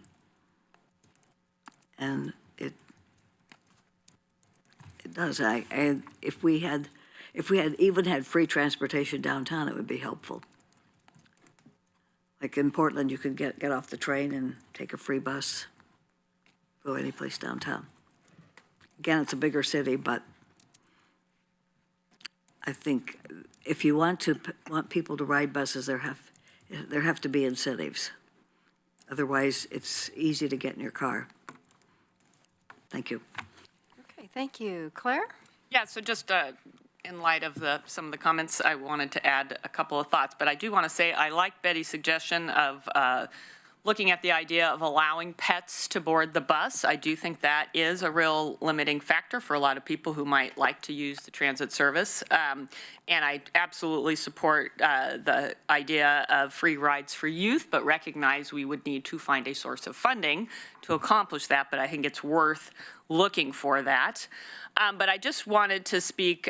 And it does. And if we had even had free transportation downtown, it would be helpful. Like in Portland, you could get off the train and take a free bus, go any place downtown. Again, it's a bigger city, but I think if you want people to ride buses, there have to be incentives. Otherwise, it's easy to get in your car. Thank you. Okay, thank you. Claire? Yeah, so just in light of some of the comments, I wanted to add a couple of thoughts, but I do want to say I like Betty's suggestion of looking at the idea of allowing pets to board the bus. I do think that is a real limiting factor for a lot of people who might like to use the transit service. And I absolutely support the idea of free rides for youth, but recognize we would need to find a source of funding to accomplish that, but I think it's worth looking for that. But I just wanted to speak,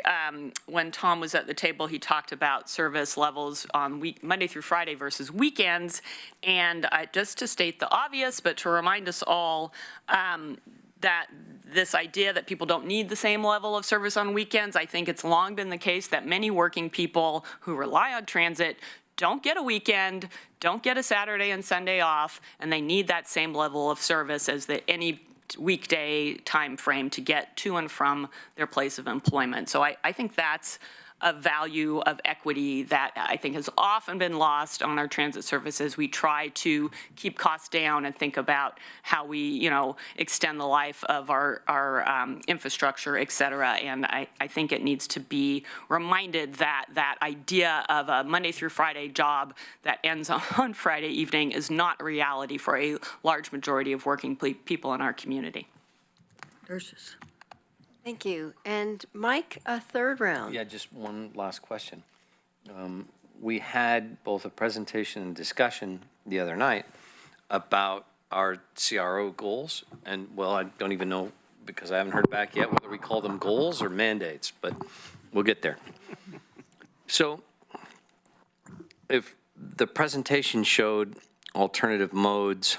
when Tom was at the table, he talked about service levels on Monday through Friday versus weekends. And just to state the obvious, but to remind us all that this idea that people don't need the same level of service on weekends, I think it's long been the case that many working people who rely on transit don't get a weekend, don't get a Saturday and Sunday off, and they need that same level of service as any weekday time frame to get to and from their place of employment. So I think that's a value of equity that I think has often been lost on our transit services. We try to keep costs down and think about how we, extend the life of our infrastructure, et cetera. And I think it needs to be reminded that that idea of a Monday through Friday job that ends on Friday evening is not a reality for a large majority of working people in our community. Nurses. Thank you. And Mike, a third round. Yeah, just one last question. We had both a presentation and discussion the other night about our CRO goals, and well, I don't even know, because I haven't heard back yet, whether we call them goals or mandates, but we'll get there. So if the presentation showed alternative modes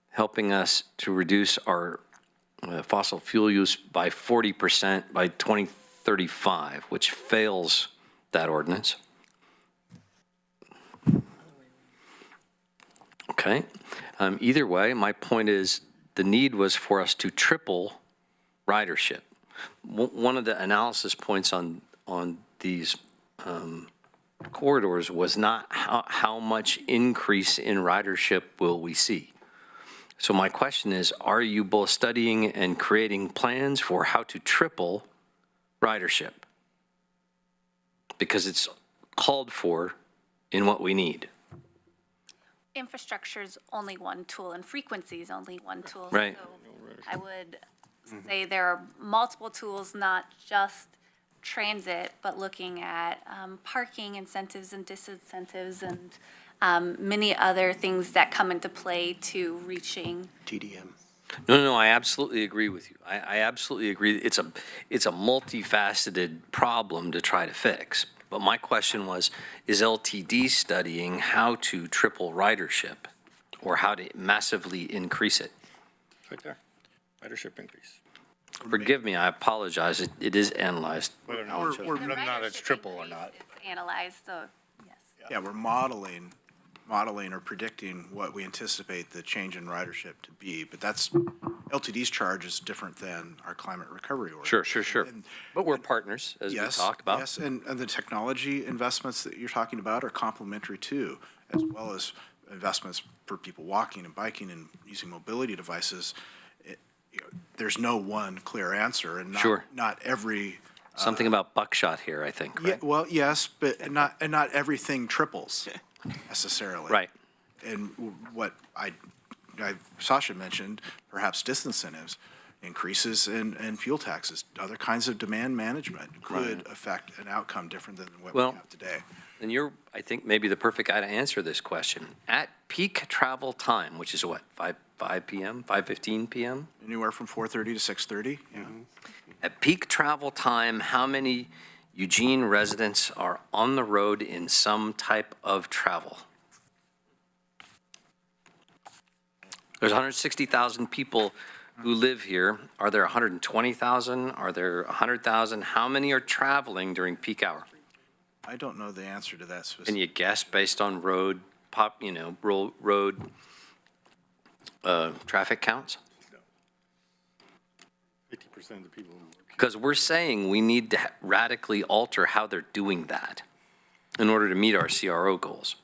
helping us to reduce our fossil fuel use by 40% by 2035, which fails that ordinance. Okay. Either way, my point is the need was for us to triple ridership. One of the analysis points on these corridors was not how much increase in ridership will we see. So my question is, are you both studying and creating plans for how to triple ridership? Because it's called for in what we need. Infrastructure is only one tool and frequency is only one tool. Right. So I would say there are multiple tools, not just transit, but looking at parking incentives and disincentives and many other things that come into play to reaching TDM. No, I absolutely agree with you. I absolutely agree. It's a multifaceted problem to try to fix. But my question was, is LTD studying how to triple ridership or how to massively increase it? Right there, ridership increase. Forgive me, I apologize. It is analyzed. Whether not it's triple or not. it's analyzed, so yes. Yeah, we're modeling or predicting what we anticipate the change in ridership to be, but LTD's charge is different than our climate recovery order. Sure. But we're partners, as we talked about. Yes, and the technology investments that you're talking about are complementary too, as well as investments for people walking and biking and using mobility devices. There's no one clear answer, and not every. Something about buckshot here, I think, right? Yeah, well, yes, but not everything triples necessarily. Right. And what Sasha mentioned, perhaps disincentives, increases in fuel taxes, other kinds of demand management could affect an outcome different than what we have today. And you're, I think, maybe the perfect guy to answer this question. At peak travel time, which is what, 5 p.m., 5:15 p.m.? Anywhere from 4:30 to 6:30, yeah. At peak travel time, how many Eugene residents are on the road in some type of travel? There's 160,000 people who live here. Are there 120,000? Are there 100,000? How many are traveling during peak hour? I don't know the answer to that Can specific. you guess based on road road traffic counts? 50% of the people. Because we're saying we need to radically alter how they're doing that in order to meet our CRO goals.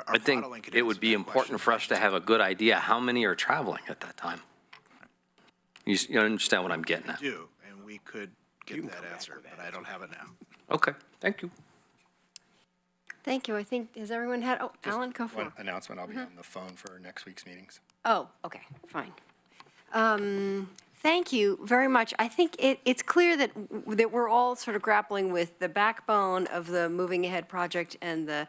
I think it would be important for us to have a good idea how many are traveling at that time. You understand what I'm getting at? We do, and we could get that answer, but I don't have it now. Okay, thank you. Thank you. I think, has everyone had, oh, Alan, go for it. One announcement, I'll be on the phone for next week's meetings. Oh, okay, fine. Thank you very much. I think it's clear that we're all sort of grappling with the backbone of the Moving Ahead project and the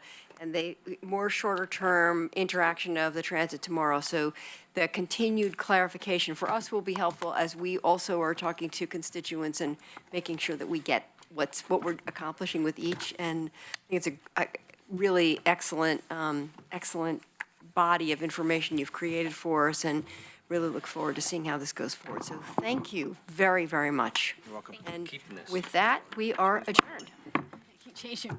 more shorter-term interaction of the Transit Tomorrow. So the continued clarification for us will be helpful as we also are talking to constituents and making sure that we get what we're accomplishing with each. And I think it's a really excellent body of information you've created for us, and really look forward to seeing how this goes forward. So thank you very, very much. You're welcome. And Keeping this. with that, we are adjourned. Thank you, Jason.